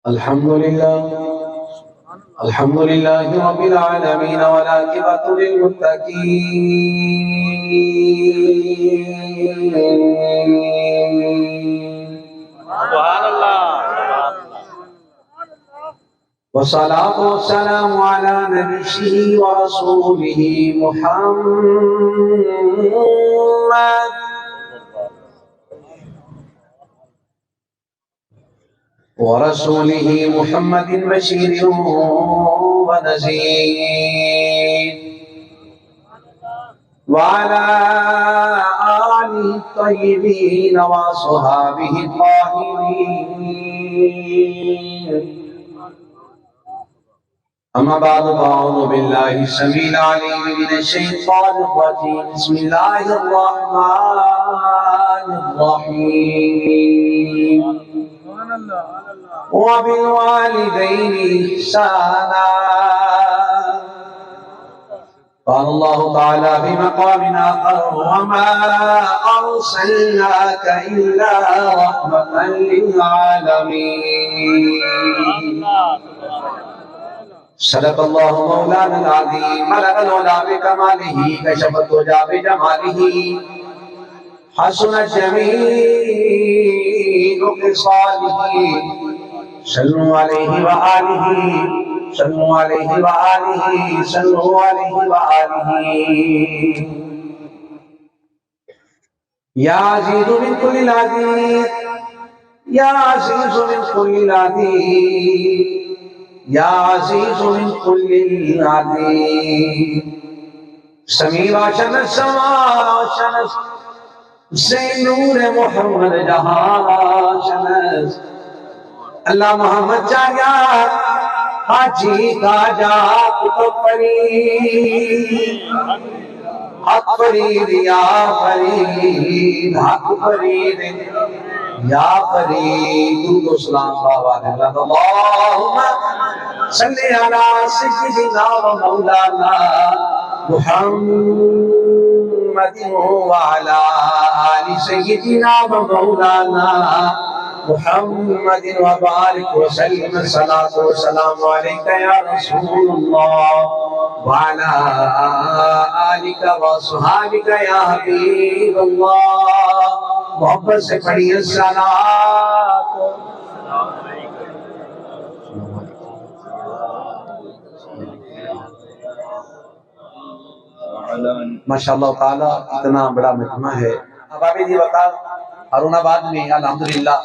الحمد لله رب العالمين والعاقبة للمتقين سبحان اللہ والصلاة والسلام على نبيه ورسوله محمد بشير ونذير وعلى آله الطيبين وصحابه الطاهرين أما بعد فأعوذ بالله السميع العليم من الشيطان الرجيم بسم الله الرحمن الرحيم وبالوالدين إحسانا قال الله تعالى في مقام آخر وما أرسلناك إلا رحمة للعالمين صدق الله مولانا العظيم بلغ العلا بكماله كشف الدجى بجماله حسنت جميع خصاله صلوا عليه وآله صلوا عليه وآله صلوا عليه وآله يا عزيز من كل العزيز يا عزيز من كل العزيز يا عزيز من كل العزيز سميع شمس سما شمس سے نور محمد جہاں شمس اللہ محمد چاہیا حاجی کا جا تو فرید حق فرید یا فرید حق فرید یا فرید درود و سلام بابا اللہ اللہم صلی علی سیدنا و مولانا محمد وعلى آل سيدنا ومولانا محمد وبارك وسلم الصلاة والسلام عليك يا رسول الله وعلى آلك وصحابك يا حبيب الله محبت سے پڑھی الصلاة ماشاءاللہ تعالی اتنا بڑا مجمع ہے ابابی جی وقار ہارون آباد میں الحمدللہ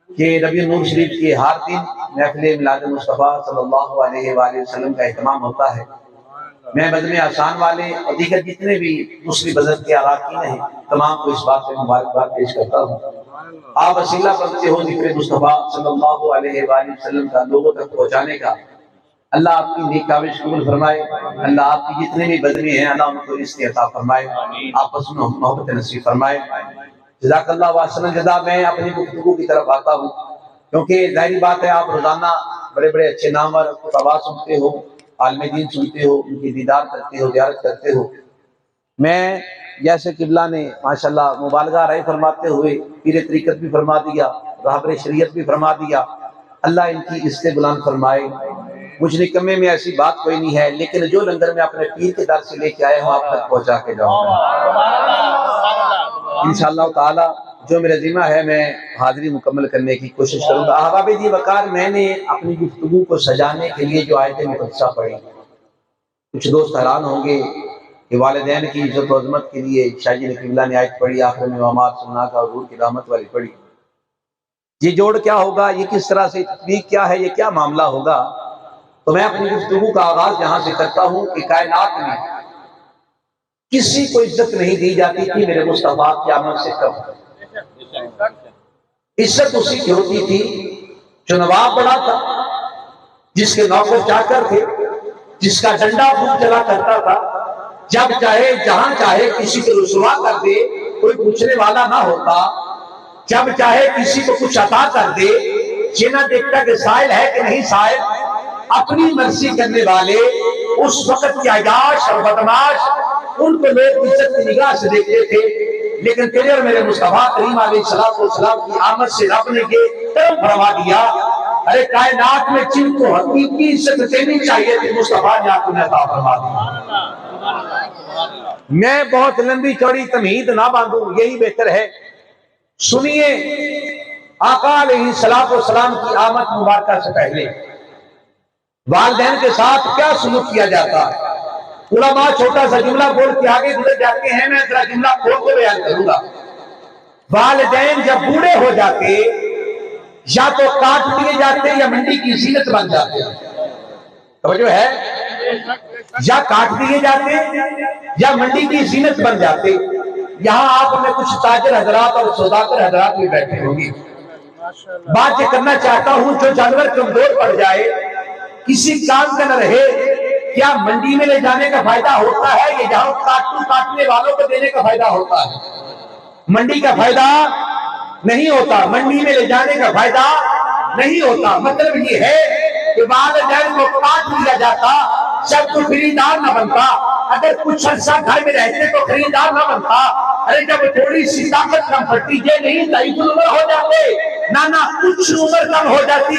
کہ ربیع النور شریف کے ہر دن محفل میلاد مصطفیٰ صلی اللہ علیہ وآلہ وسلم کا اہتمام ہوتا ہے میں مجمع آسان والے اور دیگر جتنے بھی مسلم بزرگ کے اراکین ہیں تمام کو اس بات سے مبارکباد پیش کرتا ہوں آپ وسیلہ بنتے ہو ذکر مصطفیٰ صلی اللہ علیہ وآلہ وسلم کا لوگوں تک پہنچانے کا اللہ آپ کی نیک کاوش قبول فرمائے اللہ آپ کی جتنے بھی بدنی ہیں اللہ ان کو رزق عطا فرمائے آپس میں محبت نصیب فرمائے جزاک اللہ واسن جزا میں اپنی گفتگو کی طرف آتا ہوں کیونکہ ظاہری بات ہے آپ روزانہ بڑے بڑے اچھے نامور خطبات سنتے ہو عالم دین سنتے ہو ان کی دیدار کرتے ہو زیارت کرتے ہو میں جیسے قبلہ نے ماشاءاللہ مبالغہ رائے فرماتے ہوئے پیر طریقت بھی فرما دیا رہبر شریعت بھی فرما دیا اللہ ان کی عزت بلند فرمائے مجھ نکمے میں ایسی بات کوئی نہیں ہے لیکن جو لنگر میں اپنے پیر کے در سے لے کے آئے ہوں آپ تک پہنچا کے جاؤں گا انشاءاللہ تعالی جو میرا ذمہ ہے میں حاضری مکمل کرنے کی کوشش کروں گا احباب جی وقار میں نے اپنی گفتگو کو سجانے کے لیے جو آیتیں مقدسہ پڑھی کچھ دوست حیران ہوں گے کہ والدین کی عزت و عظمت کے لیے شاہ جی قبلہ نے آیت پڑھی آخر میں وامات سننا کا حضور کی رحمت والی پڑھی یہ جوڑ کیا ہوگا یہ کس طرح سے تطبیق کیا ہے یہ کیا معاملہ ہوگا تو میں اپنی گفتگو کا آغاز یہاں سے کرتا ہوں کہ کائنات میں کسی کو عزت نہیں دی جاتی تھی میرے مصطفیٰ قیامت سے کم عزت اسی کی ہوتی تھی جو نواب بڑا تھا جس کے نوکر چاکر تھے جس کا ڈنڈا پھول چلا کرتا تھا جب چاہے جہاں چاہے کسی کو رسوا کر دے کوئی پوچھنے والا نہ ہوتا جب چاہے کسی کو کچھ عطا کر دے یہ نہ دیکھتا کہ سائل ہے کہ نہیں سائل اپنی مرضی کرنے والے اس وقت کی عیاش اور بدماش ان کو لوگ عزت کی نگاہ سے دیکھتے تھے لیکن تیرے اور میرے مصطفیٰ کریم علیہ السلام کی آمد سے رب نے یہ کرم فرما دیا ارے کائنات میں جن کو حقیقی عزت دینی چاہیے تھی مصطفیٰ نے آپ انہیں عطا فرما دی۔ میں بہت لمبی چوڑی تمہید نہ باندھوں، یہی بہتر ہے، سنیے آقا علیہ السلام کی آمد مبارکہ سے پہلے والدین کے ساتھ کیا سلوک کیا جاتا ہے۔ علماء چھوٹا سا جملہ بول کے آگے گزر جاتے ہیں، میں ذرا جملہ کھول کے بیان کروں گا۔ والدین جب بوڑھے ہو جاتے یا تو کاٹ دیے جاتے یا منڈی کی زینت بن جاتے، توجہ ہے، یا کاٹ دیے جاتے یا منڈی کی زینت بن جاتے۔ یہاں آپ میں کچھ تاجر حضرات اور سوداگر حضرات بھی بیٹھے ہوں گے۔ بات یہ کرنا چاہتا ہوں، جو جانور کمزور پڑ جائے، کسی کام کا نہ رہے، کیا منڈی میں لے جانے کا فائدہ ہوتا ہے یا جہاں کاٹنے والوں کو دینے کا فائدہ ہوتا ہے؟ منڈی کا فائدہ نہیں ہوتا، منڈی میں لے جانے کا فائدہ نہیں ہوتا۔ مطلب یہ ہے کہ والدین کو کاٹ لیا جاتا، جب تو خریدار نہ بنتا، اگر کچھ عرصہ گھر میں رہتے تو خریدار نہ بنتا۔ ارے جب تھوڑی سی طاقت کم پڑتی، یہ نہیں ضعیف العمر ہو جاتے، نہ کچھ عمر کم ہو جاتی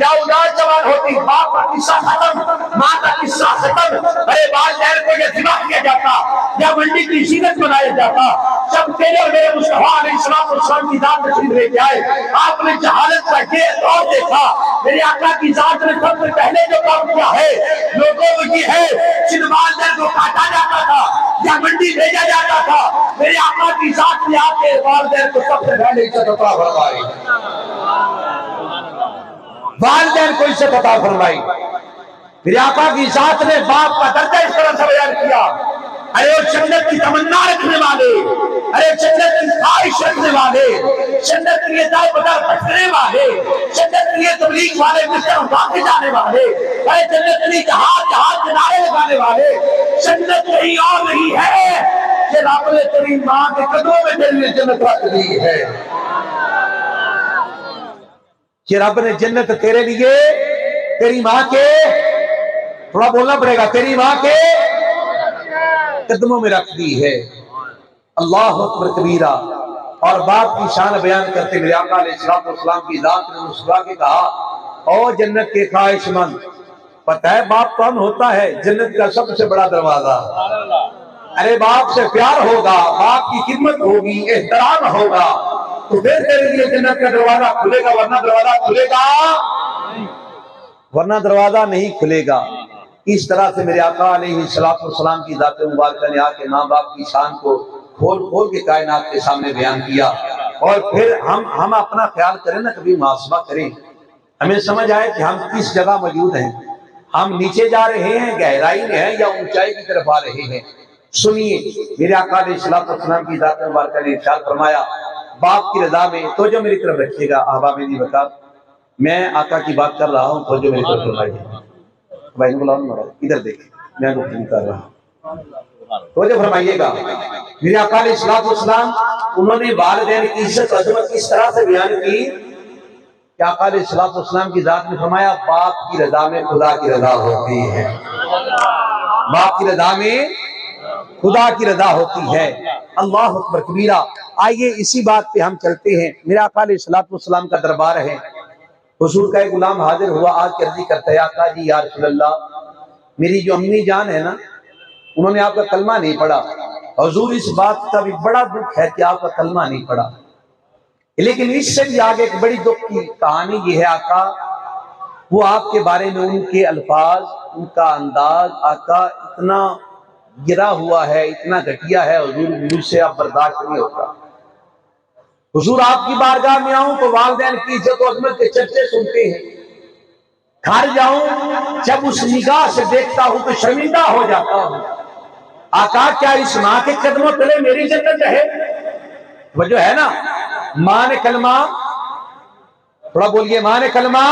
یا اولاد جوان ہوتی، باپ کا قصہ ختم، ماں کا قصہ ختم۔ ارے والدین کو یہ ذبح کیا جاتا یا منڈی کی زینت بنایا جاتا۔ جب تیرے اور میرے مصطفیٰ علیہ السلام کی ذات تشریف لے کے آئے، آپ نے جہالت کا یہ دور دیکھا۔ میرے آقا کی ذات نے سب سے پہلے جو کام کیا ہے لوگوں کو یہ ہے، جن والدین کو کاٹا جاتا تھا یا منڈی بھیجا جاتا تھا، میرے آقا کی ذات نے آپ کے والدین کو سب سے پہلے عزت عطا فرمائی، والدین کو عزت عطا فرمائی۔ میرے آقا کی ذات نے باپ کا درجہ اس طرح سے بیان کیا، ارے وہ جنت کی تمنا رکھنے والے، ارے جنت کی خواہش رکھنے والے، جنت کے لیے دار بدار بھٹکنے والے، جنت کے لیے تبلیغ والے، مشن اٹھا کے جانے والے، ارے جنت کے لیے جہاد کے نعرے لگانے والے، جنت کہیں اور نہیں ہے کہ رب نے تیری ماں کے قدموں میں تیرے لیے جنت رکھ دی ہے، کہ رب نے جنت تیرے لیے تیری ماں کے، تھوڑا بولنا پڑے گا، تیری ماں کے قدموں میں رکھ دی ہے۔ اللہ اکبر کبیرہ۔ اور باپ کی شان بیان کرتے میرے آقا علیہ السلام کی ذات نے مسکرا کے کہا، او جنت کے خواہش مند، پتہ ہے باپ کون ہوتا ہے؟ جنت کا سب سے بڑا دروازہ۔ ارے باپ سے پیار ہوگا، باپ کی خدمت ہوگی، احترام ہوگا تو پھر تیرے لیے جنت کا دروازہ کھلے گا، ورنہ دروازہ کھلے گا، ورنہ دروازہ نہیں کھلے گا۔ اس طرح سے میرے آقا علیہ السلام کی ذات مبارکہ نے آ کے ماں باپ کی شان کو کھول کھول کے کائنات کے سامنے بیان کیا۔ اور پھر ہم اپنا خیال کریں نا، کبھی محاسبہ کریں، ہمیں سمجھ آئے کہ ہم کس جگہ موجود ہیں، ہم نیچے جا رہے ہیں، گہرائی میں ہیں، یا اونچائی کی طرف آ رہے ہیں۔ سنیے میرے آقا علیہ السلام کی ذات مبارکہ نے ارشاد فرمایا، باپ کی رضا میں، تو جو میری طرف رکھیے گا احباب دی وقت، میں آقا کی بات کر رہا ہوں، تو جو میری طرف فرمائیے، بھائی نے بولا ادھر دیکھیں، میں گفتگو کر رہا ہوں، توجہ فرمائیے گا۔ میرے آقا علیہ السلام انہوں نے والدین کی عزت عظمت اس طرح سے بیان کی کہ آقا علیہ السلام کی ذات نے فرمایا، باپ کی رضا میں خدا کی رضا ہوتی ہے، باپ کی رضا میں خدا کی رضا ہوتی ہے۔ اللہ اکبر کبیرہ۔ آئیے اسی بات پہ ہم چلتے ہیں۔ میرے آقا علیہ السلام کا دربار ہے، حضور کا ایک غلام حاضر ہوا، آج عرضی کرتا ہے، آقا جی یا رسول اللہ، میری جو امی جان ہے نا، انہوں نے آپ کا کلمہ نہیں پڑھا، حضور اس بات کا بھی بڑا دکھ ہے کہ آپ کا کلمہ نہیں پڑھا، لیکن اس سے بھی آگے ایک بڑی دکھ کی کہانی یہ ہے آقا، وہ آپ کے بارے میں ان کے الفاظ، ان کا انداز آقا اتنا گرا ہوا ہے، اتنا گھٹیا ہے، حضور مجھ سے اب برداشت نہیں ہوتا۔ حضور آپ کی بارگاہ میں آؤں تو والدین کی عزت و عظمت کے چرچے سنتے ہیں، گھر جاؤں جب اس نگاہ سے دیکھتا ہوں تو شرمندہ ہو جاتا ہوں۔ آقا کیا اس ماں کے قدموں تلے میری جنت ہے؟ وہ جو ہے نا، ماں نے کلمہ، تھوڑا بولیے، ماں نے کلمہ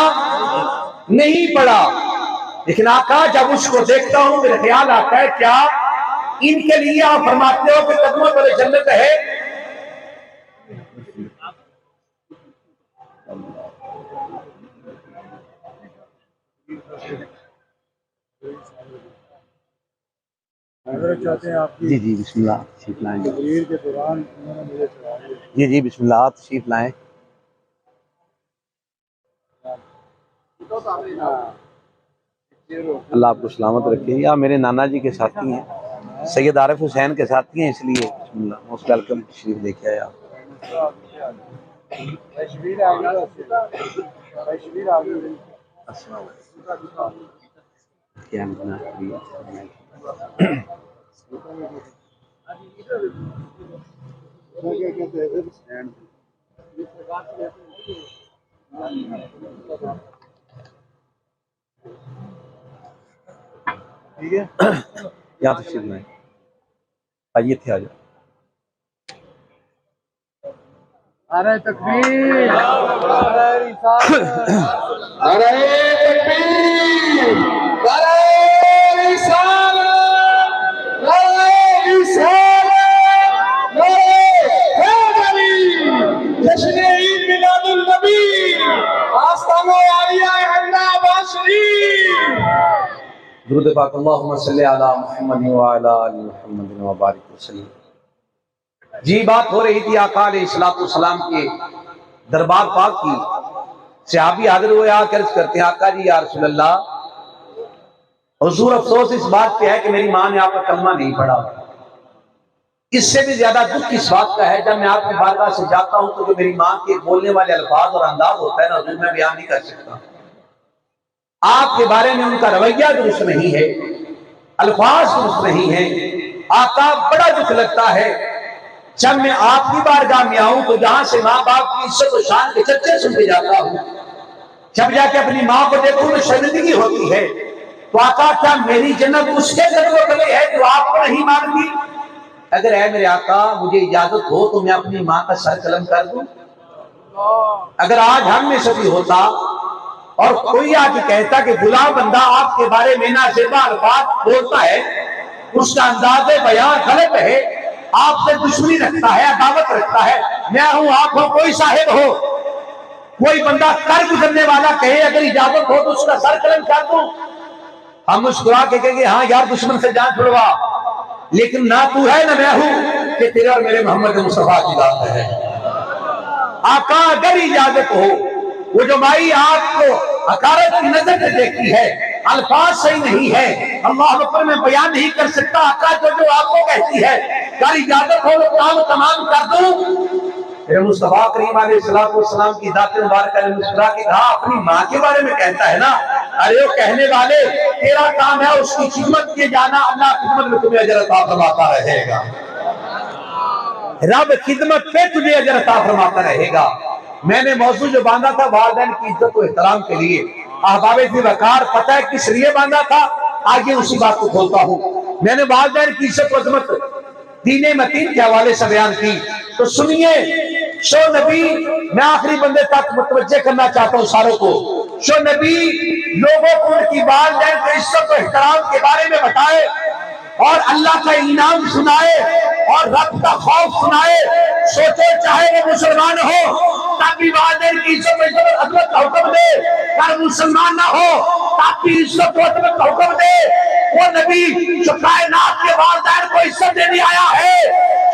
نہیں پڑھا، لیکن آقا جب اس کو دیکھتا ہوں میرے خیال آتا ہے کیا ان کے لیے آپ فرماتے ہو کہ قدموں تلے جنت ہے؟ چاہتے ہیں آپ جی جی بسم اللہ تشریف لائیں، تقریر کے دوران انہوں نے مجھے چڑھائی۔ جی جی بسم اللہ تشریف لائیں۔ اللہ آپ کو سلامت رکھے. یا میرے نانا جی کے ساتھی ہیں, سید عارف حسین کے ساتھی ہیں, اس لیے موسٹ ویلکم, تشریف لے کے آیا. کیا یہاں تشریف لائیں, آئیے تھے, آ جاؤ. نعرہ تکبیر، نعرہ رسالت، نعرہ تکبیر، نعرہ رسالت، نعرہ رسالت، نعرہ حیدری، جشن عید میلاد النبی، آستانہ عالیہ احمدیہ آباد شریف. درود پاک اللہم صلی علی محمد وعلی آل محمد وبارک وسلم. جی بات ہو رہی تھی آقا علیہ السلام کے دربار پاک کی. صحابی حاضر ہوئے, آ کر عرض کرتے ہیں آقا جی یا رسول اللہ, حضور افسوس اس بات پہ ہے کہ میری ماں نے آپ کا کلمہ نہیں پڑھا. اس سے بھی زیادہ دکھ اس بات کا ہے جب میں آپ کی بارگاہ سے جاتا ہوں تو جو میری ماں کے بولنے والے الفاظ اور انداز ہوتا ہے نا, حضور میں بیان نہیں کر سکتا. آپ کے بارے میں ان کا رویہ درست نہیں ہے, الفاظ درست نہیں ہیں. آقا بڑا دکھ لگتا ہے جب میں آپ کی بارگاہ میں آؤں تو جہاں سے ماں باپ کی عزت و شان کے چرچے سن کے جاتا ہوں, جب جا کے اپنی ماں کو دیکھوں تو شرمندگی ہوتی ہے. تو آقا کیا میری جنت اس کے قدموں تلے ہے جو آپ کو نہیں مانتی؟ اگر اے میرے آقا مجھے اجازت ہو تو میں اپنی ماں کا سر قلم کر دوں. اگر آج ہم میں سے بھی ہوتا اور کوئی آ کے کہتا کہ فلاں بندہ آپ کے بارے میں نازیبا الفاظ بولتا ہے, اس کا انداز بیان غلط ہے, آپ سے دشمنی رکھتا ہے, عداوت رکھتا ہے, میں ہوں آپ ہو, کوئی صاحب ہو, کوئی بندہ کر گزرنے والا کہے اگر اجازت ہو تو اس کا سر قلم کر دوں, ہم مسکرا کے کہیں گے ہاں یار دشمن سے جان چھڑوا, لیکن نہ تو ہے نہ میں ہوں کہ تیرے اور میرے محمد مصطفیٰ کی ذات ہے. آقا اگر اجازت ہو, وہ جو مائی آپ کو حقارت کی نظر سے دیکھتی ہے, الفاظ صحیح نہیں ہے, اللہ اکبر میں بیان نہیں کر سکتا, آقا جو آپ کو کہتی ہے اگر اجازت ہو تو کام تمام کر دوں. میرے مصطفیٰ کریم علیہ السلام کی ذات مبارکہ نے مسکرا کے کہا اپنی ماں کے بارے میں کہتا ہے نا, ارے وہ کہنے والے تیرا کام ہے اس کی خدمت کیے جانا, اللہ خدمت میں تمہیں اجر عطا فرماتا رہے گا, رب خدمت پہ تجھے اجر عطا فرماتا رہے گا. میں نے موضوع جو باندھا تھا والدین کی عزت و احترام کے لیے, احباب ذی وقار, پتہ ہے کس لیے باندھا تھا, آگے اسی بات کو کھولتا ہوں. میں نے والدین کی عزت و عظمت دین متین کے حوالے سے بیان کی, تو سنیے شو نبی, میں آخری بندے تک متوجہ کرنا چاہتا ہوں ساروں کو. شو نبی لوگوں کو ان کی والدین کے عزت و احترام کے بارے میں بتائے اور اللہ کا انعام سنائے اور رب کا خوف سنائے. سوچو چاہے وہ مسلمان ہو تب بھی والدین کی عزت و عظمت کا حکم دے, اگر مسلمان نہ ہو تب بھی عزت و عظمت کا حکم دے. وہ نبی جو کائنات کے والدین کو عزت دینے آیا ہے,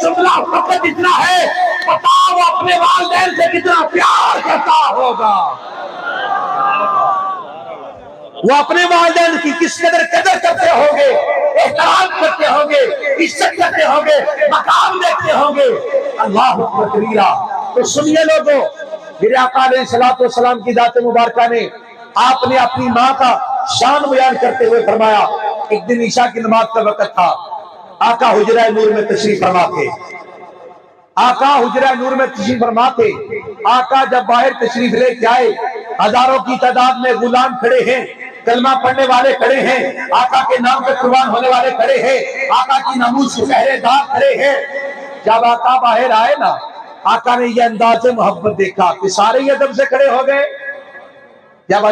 جملہ فقط اتنا ہے, بتاؤ وہ اپنے والدین سے کتنا پیار کرتا ہوگا, وہ اپنے والدین کی کس قدر کرتے ہوں گے, احترام کرتے ہوں گے, عزت کرتے ہوں گے, مقام دیکھتے ہوں گے. اللہ اکبر کبیرہ. تو سنیے لوگوں, میرے آقا علیہ السلام کی ذات مبارکہ نے, آپ نے اپنی ماں کا شان بیان کرتے ہوئے فرمایا, ایک دن عشاء کی نماز کا وقت تھا, آقا حجرہ نور میں تشریف فرما تھے, آقا حجرہ نور میں تشریف فرما تھے. آقا جب باہر تشریف لے کے آئے, ہزاروں کی تعداد میں غلام کھڑے ہیں, کلمہ پڑھنے والے کھڑے ہیں, آقا کے نام پہ قربان ہونے والے کھڑے ہیں, آقا کی ناموس کے پہرے دار کھڑے ہیں. جب آقا باہر آئے نا, آقا نے یہ انداز محبت دیکھا کہ سارے ہی ادب سے کھڑے ہو گئے. جب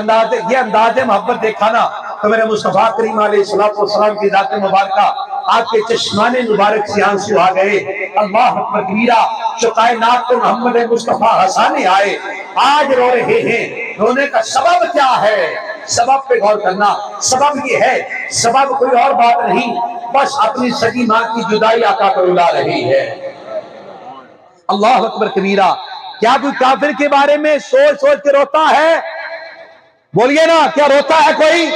یہ انداز محبت دیکھا نا, تو میرے مصطفیٰ کریم علیہ السلام کی ذات مبارکہ, آپ کے چشمان مبارک سے آنسو آ گئے. اللہ اکبر کبیرہ. جو کائنات کو محمد مصطفیٰ ہنسانے آئے آج رو رہے ہیں. رونے کا سبب کیا ہے؟ سبب پہ غور کرنا. سبب یہ ہے, سبب کوئی اور بات نہیں, بس اپنی سگی ماں کی جدائی آقا پر رلا رہی ہے. اللہ اکبر کبیرہ. کیا کوئی کافر کے بارے میں سوچ کے روتا ہے؟ بولیے نا، کیا روتا ہے کوئی؟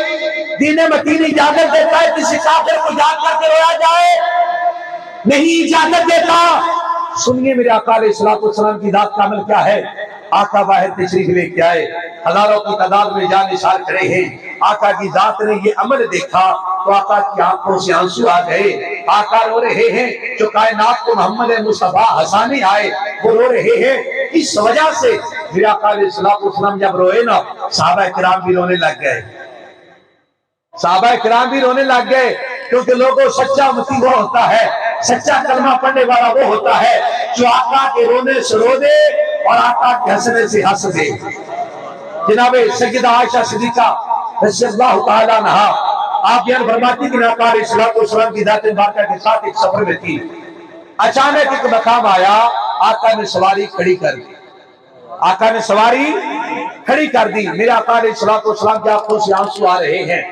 دین متین اجازت دیتا ہے کسی کافر کو یاد کر کے رویا جائے؟ نہیں اجازت دیتا۔ سنیے میرے آقا علیہ الصلوۃ والسلام کی ذات کا عمل کیا ہے۔ آقا باہر تشریف لے کے آئے، ہزاروں کی تعداد میں جان نثار کھڑے ہیں۔ آقا کی ذات نے یہ عمل دیکھا تو آقا کی آنکھوں سے آنسو آ گئے۔ آقا رو رہے ہیں، جو کائنات کو محمد مصطفیٰ ہنسانے آئے وہ رو رہے ہیں۔ اس وجہ سے میرے آقا علیہ الصلوۃ والسلام جب روئے نا، صحابہ کرام بھی رونے لگ گئے، صحابہ کرام بھی رونے لگ گئے، کیونکہ لوگوں سچا امتی وہ ہوتا ہے، سچا کلمہ پڑھنے والا وہ ہوتا ہے جو آقا کے رونے سے رو دے اور آقا کے ہنسنے سے ہنس دے۔ جناب سیدہ عائشہ صدیقہ رضی اللہ تعالیٰ عنہا آپ بیان فرماتی کہ آقا علیہ الصلوۃ والسلام کی ذات مبارکہ کے ساتھ ایک سفر میں تھی۔ اچانک ایک مقام آیا، آقا نے سواری کھڑی کر دی، آقا نے سواری کھڑی کر دی۔ میرے آقا علیہ الصلوۃ والسلام کی آنکھوں سے آنسو آ رہے ہیں۔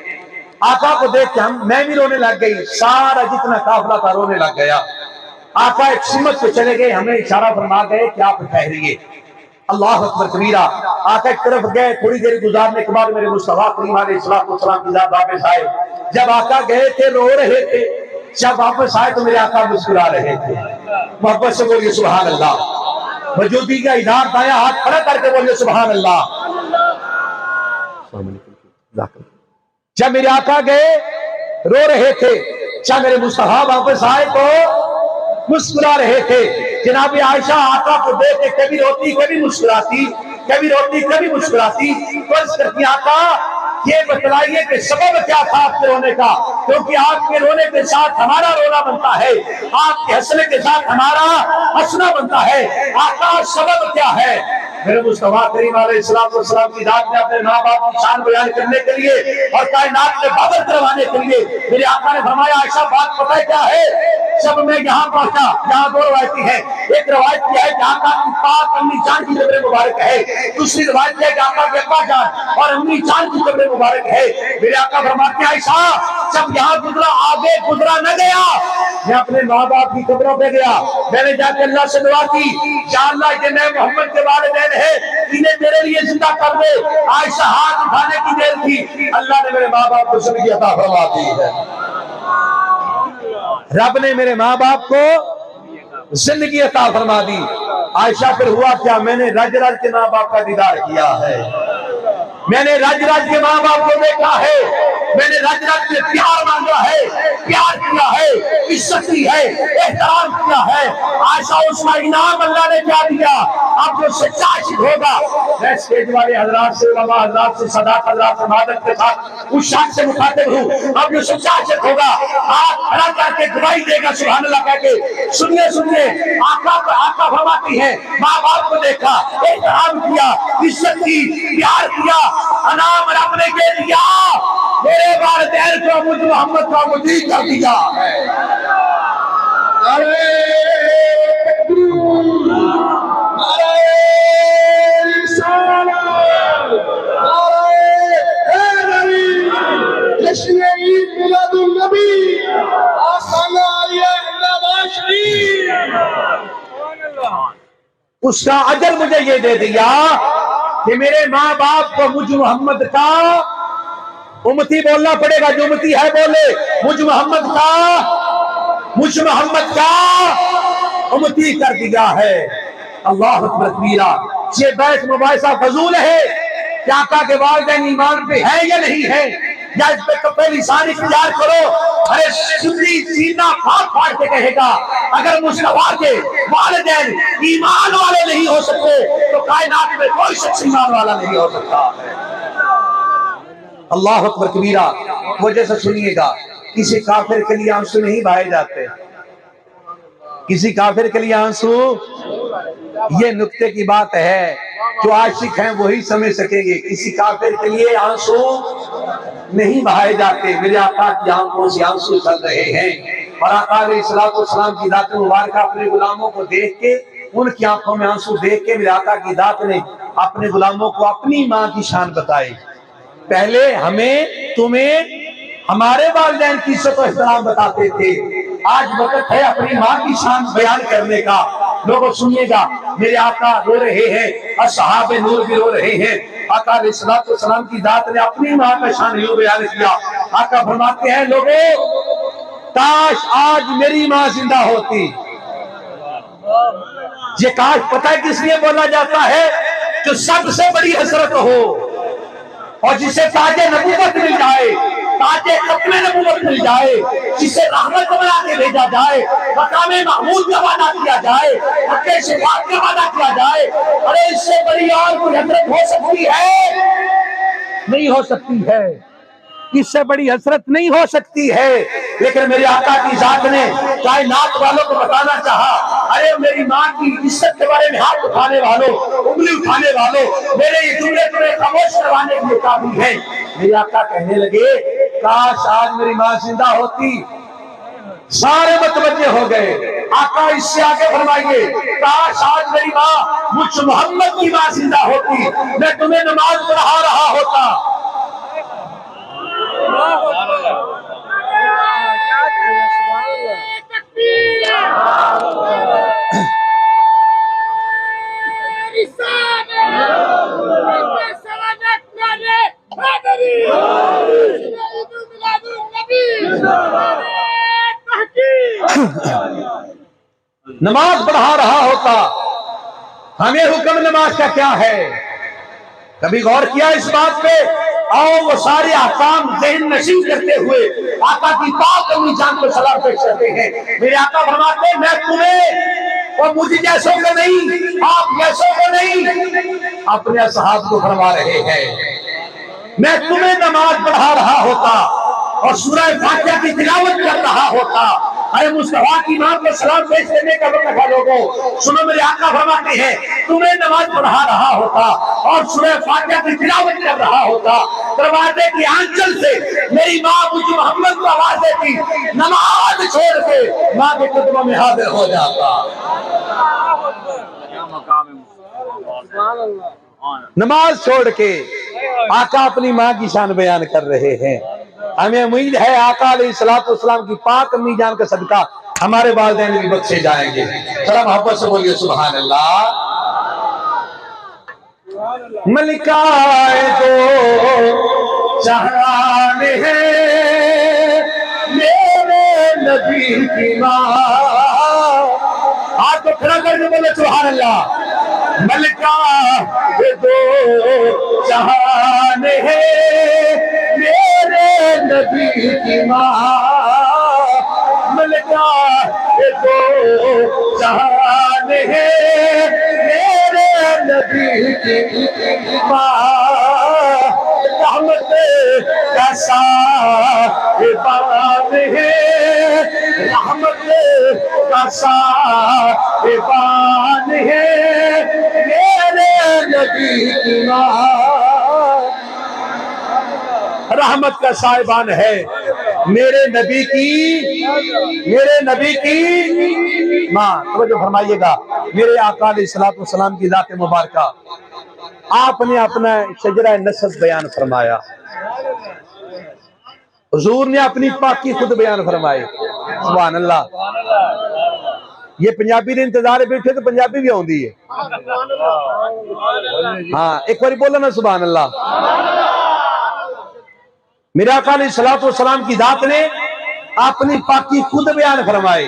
آقا کو دیکھ کے میں بھی رونے لگ گئی، سارا جتنا قافلہ تھا رونے لگ گیا۔ آقا ایک سمت پہ چلے گئے، ہمیں اشارہ فرما گئے کہ آپ ٹھہریے۔ اللہ اکبر کبیرہ۔ آقا ایک طرف گئے، تھوڑی دیر گزارنے کے بعد میرے مصطفیٰ کریم علیہ السلام کی ذات واپس آئے۔ جب آقا گئے تھے رو رہے تھے، جب واپس آئے تو میرے آقا مسکرا رہے تھے۔ محبت سے بولیے سبحان اللہ۔ موجودگی کا اظہار دایاں ہاتھ کھڑا کر کے بولیے سبحان اللہ۔ جب میرے آقا گئے رو رہے تھے، جب میرے مصطفیٰ واپس آئے تو مسکرا رہے تھے۔ جناب عائشہ آقا کو دیکھ کے کبھی روتی کبھی مسکراتی، کبھی روتی کبھی مسکراتی۔ فرض کرتی آقا یہ بتلائیے کہ سبب کیا تھا آپ کے رونے کا، کیونکہ آپ کے رونے کے ساتھ ہمارا رونا بنتا ہے، آپ کے ہنسنے کے ساتھ ہمارا ہنسنا بنتا ہے۔ آقا سبب کیا ہے؟ میرے مصطفیٰ کریم علیہ السلام کی ذات نے اپنے ماں باپ کی شان بیان کرنے کے لیے اور کائنات میں بابر کروانے کے لیے میرے آقا نے فرمایا عائشہ بات پتہ ہے کیا ہے؟ جب میں یہاں پہنچا، یہاں دو روایتی ہیں، ایک روایت کیا ہے کہ آقا کی پاک امی جان کی قبر مبارک ہے، دوسری روایت ہے کہ آقا کے ابا جان اور امی جان کی قبر مبارک ہے۔ میرے آقا فرماتے ہیں عائشہ جب یہاں گزرا آگے گزرا نہ گیا، میں اپنے ماں باپ کی قبروں پہ گیا، میں نے جا کے اللہ سے دعا کی یا اللہ یہ نئے محمد کے والدین ہے، انہیں میرے لیے زندہ کر دے۔ عائشہ ہاتھ اٹھانے کی دیر تھی، اللہ نے میرے ماں باپ کو زندگی عطا فرما دی ہے۔ رب نے میرے ماں باپ کو زندگی عطا فرما دی۔ عائشہ پھر ہوا کیا؟ میں نے رج رج کے ماں باپ کا دیدار کیا ہے، میں نے رج رج کے ماں باپ کو دیکھا ہے، میں نے رج رج کے پیار مانگا ہے، پیار کیا ہے، عزت کی ہے، احترام کیا ہے۔ عائشہ اس کا انعام اللہ نے کیا دیا؟ اب جو سچا عاشق ہوگا، میں اسٹیج والے حضرات سے، علماء حضرات سے، صداقت حضرات سے، مادت کے ساتھ اس شخص سے مخاطب ہوں، اب جو سچا عاشق ہوگا ہاتھ کھڑا کر کے گواہی دے گا سبحان اللہ کہہ کے۔ سنیے سنیے، آقا فرماتی ہے ماں باپ کو دیکھا، احترام کیا، عزت کی، پیار کیا، انعام رب نے کے دیا، میرے والدین کو مجھ محمد کا مطیع کر دیا ہے۔ ارے تکبیر، ارے رسالت، ارے حیدری، جشن عید میلاد النبی، آستانہ عالیہ نواز شریف۔ اس کا اجر مجھے یہ دے دیا کہ میرے ماں باپ کو مجھ محمد کا امتی بولنا پڑے گا، جو امتی ہے بولے مجھ محمد کا امتی کر دیا ہے۔ اللہ اکبر کبیرہ۔ یہ بحث مباحثہ فضول ہے کہ آقا کے والدین ایمان پہ ہے یا نہیں ہے، یا اس پہ تو پہلی لسان اختیار کرو۔ ارے سنی سینہ پھاڑ کے کہے گا اگر مصطفیٰ کے والدین ایمان والے نہیں ہو سکتے تو کائنات میں کوئی شخص ایمان والا نہیں ہو سکتا ہے۔ اللہ اکبر کبیرہ۔ وجہ سے سنیے گا، کسی کافر کے لیے آنسو نہیں بہائے جاتے، کسی کافر کے لیے آنسو، یہ نکتے کی بات ہے، جو عاشق ہیں وہی سمجھ سکیں گے، کسی کافر کے لیے آنسو نہیں بہائے جاتے۔ میرے آقا کی آنکھوں سے آنسو چل رہے ہیں، اور آقا علیہ السلام کی ذات مبارکہ اپنے غلاموں کو دیکھ کے، ان کی آنکھوں میں آنسو دیکھ کے میرے آقا کی ذات نے اپنے غلاموں کو اپنی ماں کی شان بتائی۔ پہلے ہمیں تمہیں ہمارے والدین کی عزت و احترام بتاتے تھے، آج وقت ہے اپنی ماں کی شان بیان کرنے کا۔ لوگوں سنیے گا، میرے آقا رو رہے ہیں، اصحاب نور بھی رو رہے ہیں۔ آقا علیہ السلام کی ذات نے اپنی ماں کا شان یوں بیان کیا۔ آقا فرماتے ہیں لوگوں کاش آج میری ماں زندہ ہوتی۔ یہ کاش پتہ ہے کس لیے بولا جاتا ہے؟ جو سب سے بڑی حسرت ہو اور جسے تاج نبوت مل جائے، تاج ختم نبوت مل جائے، جسے رحمت بنا کے بھیجا جائے، مقام محمود کا وعدہ کیا جائے، حق شفاعت کا وعدہ کیا جائے۔ ارے اس سے بڑی اور کوئی حسرت ہو سکتی ہے؟ نہیں ہو سکتی ہے، اس سے بڑی حسرت نہیں ہو سکتی ہے۔ لیکن میرے آقا کی ذات نے کائنات والوں کو بتانا چاہا، ارے میری ماں کی عزت کے بارے میں ہاتھ اٹھانے والوں، انگلی اٹھانے والوں، میرے یہ جملے تمہیں خاموش کروانے کے لیے کافی ہیں۔ میرے آقا کہنے لگے کاش آج میری ماں زندہ ہوتی۔ سارے متوجہ ہو گئے۔ آقا اس سے آگے فرمائیے کاش آج میری ماں مجھ محمد کی ماں زندہ ہوتی، میں تمہیں نماز پڑھا رہا ہوتا۔ نماز پڑھا رہا ہوتا۔ ہمیں حکم نماز کا کیا ہے؟ کبھی غور کیا اس بات پہ؟ آؤ وہ سارے احکام ذہن نشین کرتے ہوئے آقا کی پاک اپنی جان کو سلام پیش کرتے ہیں۔ میرے آقا فرماتے ہیں میں تمہیں اور مجھ جیسوں کو نہیں، آپ جیسوں کو نہیں، اپنے اصحاب کو فرما رہے ہیں۔ میں تمہیں نماز پڑھا رہا ہوتا اور سورہ فاتحہ کی تلاوت کر رہا ہوتا۔ اے مصطفیٰ کی ماں کو سلام پیش کرنے کا وقت ہے لوگوں، سنو میرے آقا فرماتے ہیں تمہیں نماز پڑھا رہا ہوتا اور سورہ فاتحہ کی تلاوت کر رہا ہوتا، دروازے کی آنچل سے میری ماں مجھ محمد کو آواز دیتی، نماز چھوڑ کے ماں کے قدموں میں حاضر ہو جاتا۔ نماز چھوڑ کے آقا اپنی ماں کی شان بیان کر رہے ہیں۔ ہمیں امید ہے آقا علیہ السلام کی پاک امی جان کا صدقہ ہمارے والدین بھی بخشے جائیں گے۔ ذرا محبت سے بولیے سبحان اللہ۔ ملکائے دو جہان ہے میرے نبی کی ماں۔ ہاتھ کو کھڑا کر کے بولے سبحان اللہ۔ ملکہ دو جہان ہے میرے نبی کی ماں، ملکہ دو جہان ہے میرے نبی کی ماں، رحمت کا صاحبان ہے، رحمت کا صاحبان ہے میرے نبی کی ماں، رحمت کا صاحبان ہے میرے نبی کی ماں۔ توجہ فرمائیے گا، میرے آقا علیہ السلام کی ذات مبارکہ، آپ نے اپنا شجرہ نسب بیان فرمایا، حضور نے اپنی پاکی خود بیان فرمائے۔ سبحان اللہ۔ یہ پنجابی نے انتظار بیٹھے تو پنجابی بھی آؤں دی ہے۔ ہاں ایک باری بولا نا سبحان اللہ۔ میرے آقا علیہ السلام کی ذات نے اپنی پاکی خود بیان فرمائے۔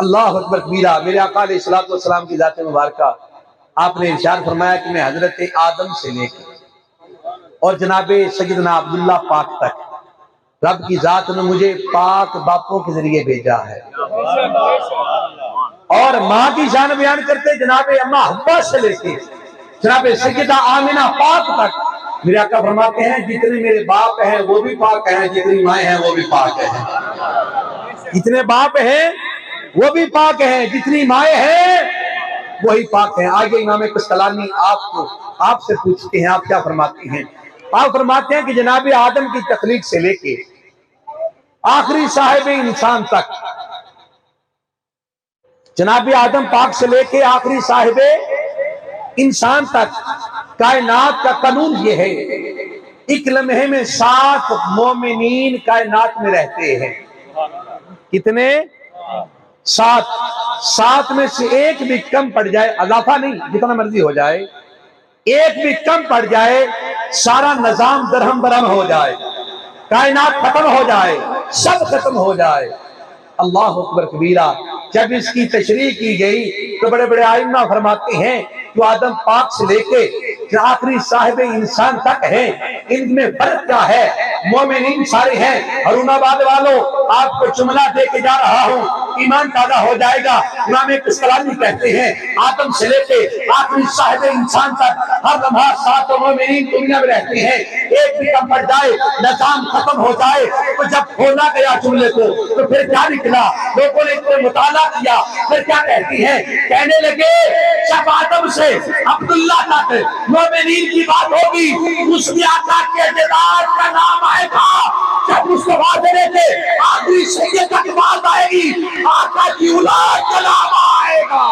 اللہ اکبر کبیرہ۔ میرے آقا علیہ السلام کی ذات مبارکہ، آپ نے ارشاد فرمایا کہ میں حضرت آدم سے لے کے اور جناب سیدنا عبداللہ پاک تک رب کی ذات نے مجھے پاک باپوں کے ذریعے بھیجا ہے۔ اور ماں کی شان بیان کرتے جناب اماں حوا سے لے کے جناب سیدہ آمنہ پاک تک، میرے آقا فرماتے ہیں جتنے میرے باپ ہیں وہ بھی پاک ہیں، جتنی مائیں ہیں وہ بھی پاک ہیں، جتنے باپ ہیں وہ بھی پاک ہیں، جتنی مائیں ہیں وہی پاک ہیں۔ آگے امام قسطلانی آپ سے پوچھتے ہیں آپ کیا فرماتے ہیں؟ آپ فرماتے ہیں کہ جناب آدم کی تخلیق سے لے کے آخری صاحب انسان تک، جناب آدم پاک سے لے کے آخری صاحب انسان تک کائنات کا قانون یہ ہے، ایک لمحے میں 7 مومنین کائنات میں رہتے ہیں۔ کتنے؟ سات میں سے ایک بھی کم پڑ جائے، اضافہ نہیں، جتنا مرضی ہو جائے، ایک بھی کم پڑ جائے سارا نظام درہم برہم ہو جائے، کائنات ختم ہو جائے، سب ختم ہو جائے۔ اللہ اکبر کبیرہ۔ جب اس کی تشریح کی گئی تو بڑے بڑے آئمہ فرماتے ہیں کہ آدم پاک سے لے کے آخری صاحب انسان تک ہیں، ان میں فرق کیا ہے؟ مومنین سارے ہیں۔ ہارون آباد والوں، آپ کو جملہ دے کے جا رہا ہوں، ایمان تازہ ہو جائے گا۔ امام قسطلانی کہتے ہیں آدم سے لے کے آخری صاحب انسان تک ہر لمحہ سات مومنین دنیا میں رہتے ہیں، ایک بھی کم پڑ جائے نظام ختم ہو جائے۔ تو جب کھولا گیا جملے کو تو پھر کیا نکلا؟ لوگوں نے اتنے مطالعہ کیا، پھر کیا کہتی ہیں؟ کہنے لگے جب آدم سے عبداللہ تک مومنین کی بات ہوگی، اس کی آقا کے جدار کا نام آئے گا۔ جب مصطفیٰ دینے کے آخری سید تک بات آئے گی، آقا کی اولاد کا نام آئے گا۔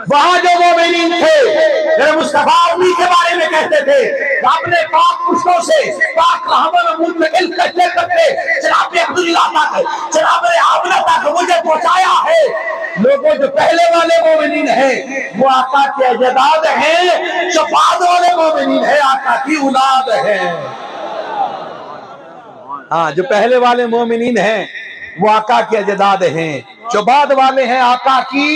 وہاں جو مومنین تھے میرے مصطفیٰ امی کے بارے میں کہتے تھے اپنے پاک پشتوں سے پاک رحموں میں منتقل کرتے کرتے جناب عبداللہ تک، جناب آمنہ تک مجھے پہنچایا ہے۔ لوگوں جو پہلے والے مومنین ہیں وہ آقا کے اجداد ہیں، جو بعد والے مومنین ہیں آقا کی اولاد ہیں۔ ہاں، جو پہلے والے مومنین ہیں وہ آقا کے اجداد ہیں، جو بعد والے ہیں آقا کی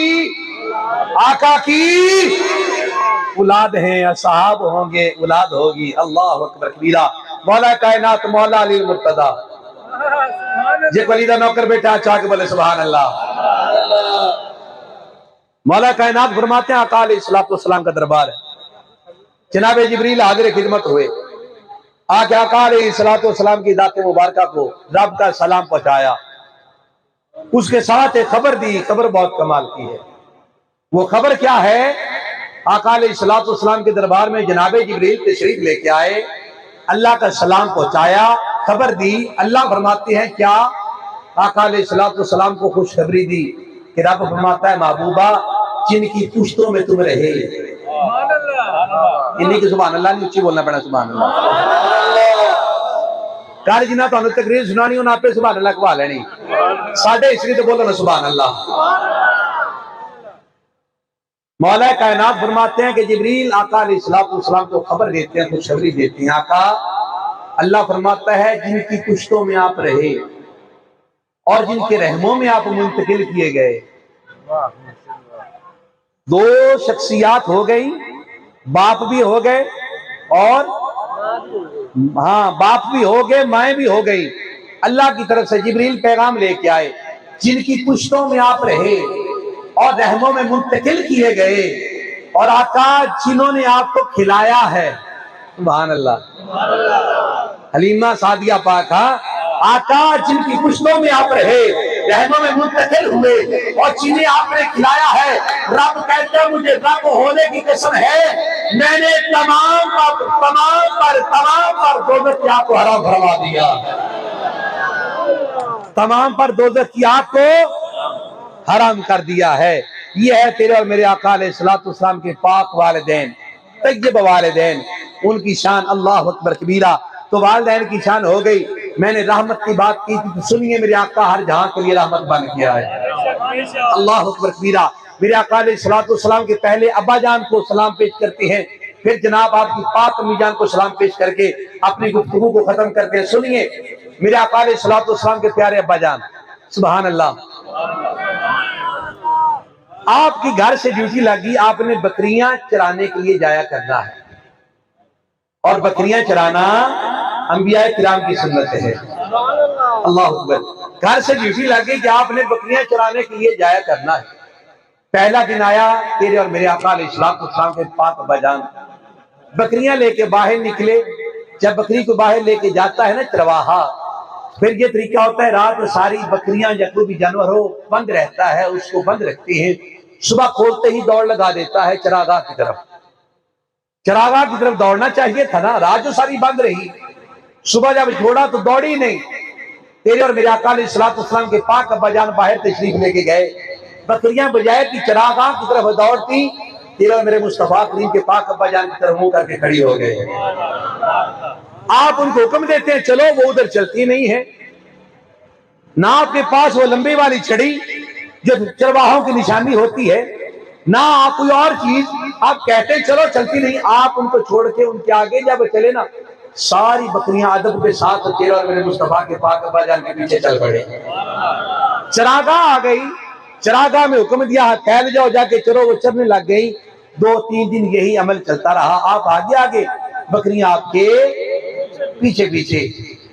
اولاد ہیں، اصحاب ہوں گے، اولاد ہوگی۔ اللہ اکبر کبیرہ۔ مولا کائنات مولا علی المرتضی جی ولیدہ نوکر بیٹا چاہ کے بولے سبحان اللہ۔ مولا کائنات فرماتے ہیں آقا علیہ السلام کا دربار ہے، جناب جبریل حاضر خدمت ہوئے، آکے آقا علیہ السلام کی ذات مبارکہ کو رب کا سلام پہنچایا، اس کے ساتھ ایک خبر دی، خبر بہت کمال کی ہے۔ وہ خبر کیا ہے؟ آقا علیہ السلام کے دربار میں جناب جبریل تشریف لے کے آئے، اللہ کا سلام پہنچایا، خبر دی۔ اللہ فرماتے ہیں کیا؟ آقا علیہ السلام کو خوشخبری دی کہ رب فرماتا ہے محبوبہ جن کی پشتوں میں تم رہے، انہی کی سبحان اللہ نہیں اچھی بولنا پڑا سبحان اللہ۔ کار جنہ تو انہوں تقریر سنانی انہوں آپ پہ سبحان اللہ کبھا لینی، ساڑھے اس لیے تو بولنا سبحان اللہ۔ مولا کائنات فرماتے ہیں کہ جبریل آقا علیہ السلام کو خبر دیتے ہیں، خوشخبری دیتے ہیں۔ آقا اللہ فرماتا ہے جن کی پشتوں میں آپ رہے اور جن کے رحموں میں آپ منتقل کیے گئے، دو شخصیات ہو گئی، باپ بھی ہو گئے اور ہاں باپ بھی ہو گئے، مائیں بھی ہو گئی۔ اللہ کی طرف سے جبریل پیغام لے کے آئے، جن کی پشتوں میں آپ رہے اور رحموں میں منتقل کیے گئے، اور آقا جنہوں نے آپ کو کھلایا ہے، سبحان اللہ۔ حلیمہ سعدیہ پاک، آقا جن کی پشتوں میں آپ رہے، رحموں میں منتقل ہوئے اور جنہیں آپ نے کھلایا ہے، رب کہتے ہیں مجھے رب ہونے کی قسم ہے میں نے تمام پر دوزخ کی آگ کو حرام فرما دیا، تمام پر دوزخ کی آگ کو حرام کر دیا ہے۔ یہ ہے تیرے اور میرے آقا علیہ السلام کے پاک والدین، طیب والدین، ان کی شان اللہ اکبر کبیرہ۔ تو والدین کی شان ہو گئی۔ میں نے رحمت کی بات کی تھی تو سنیے، میرے آقا ہر جہاں کے لیے رحمت بن گیا ہے، اللہ اکبر کبیرہ۔ میرے آقا علیہ السلام کے پہلے ابا جان کو سلام پیش کرتے ہیں، پھر جناب آپ کی پاک امی جان کو سلام پیش کر کے اپنی گفتگو کو ختم کرتے ہیں۔ سنیے میرے آقا علیہ السلام کے پیارے ابا جان، سبحان اللہ۔ آپ کی گھر سے ڈیوٹی لگی، آپ نے بکریاں چرانے کے لیے جایا کرنا ہے، اور بکریاں چرانا انبیاء کرام کی سنت ہے، اللہ اکبر۔ گھر سے ڈیوٹی لگی کہ آپ نے بکریاں چرانے کے لیے جایا کرنا ہے۔ پہلا دن آیا، تیرے اور میرے آقا علیہ السلام کے پاک ابا جان بکریاں لے کے باہر نکلے۔ جب بکری کو باہر لے کے جاتا ہے نا چرواہا، پھر یہ طریقہ ہوتا ہے رات میں ساری بکریاں یا کوئی بھی جانور ہو بند رہتا ہے، اس کو بند رکھتے ہیں، صبح کھولتے ہی دوڑ لگا دیتا ہے چراگاہ کی طرف۔ چراگاہ کی طرف دوڑنا چاہیے تھا نا، رات جو ساری بند رہی، صبح جب چھوڑا تو دوڑی نہیں۔ تیرے اور میرے آقا علیہ السلام کے پاک ابا جان باہر تشریف لے کے گئے، بکریاں بجائے کہ چراغاں کی طرف دوڑتی، تیرا میرے مصطفیٰ کریم کے پاک ابا جان کی طرف منہ کر کے کھڑی ہو گئے۔ آپ ان کو حکم دیتے ہیں چلو، وہ ادھر چلتی نہیں ہے، نہ آپ کے پاس وہ لمبے والی چھڑی جو چرواہوں کی نشانی ہوتی ہے، نہ آپ کوئی اور چیز، آپ کہتے ہیں چلو، چلتی نہیں۔ آپ ان کو چھوڑ کے ان کے آگے جب چلے نا، ساری بکریاں ادب کے ساتھ تیرا اور میرے مصطفیٰ کے پاک ابا جان کے پیچھے چل پڑے۔ چراگاہ آ گئی، چراگاہ میں حکم دیا پھیل جاؤ، جا کے چلو، وہ چرنے لگ گئی۔ 2-3 دن یہی عمل چلتا رہا، آپ آگے آگے، بکریاں آپ کے پیچھے پیچھے۔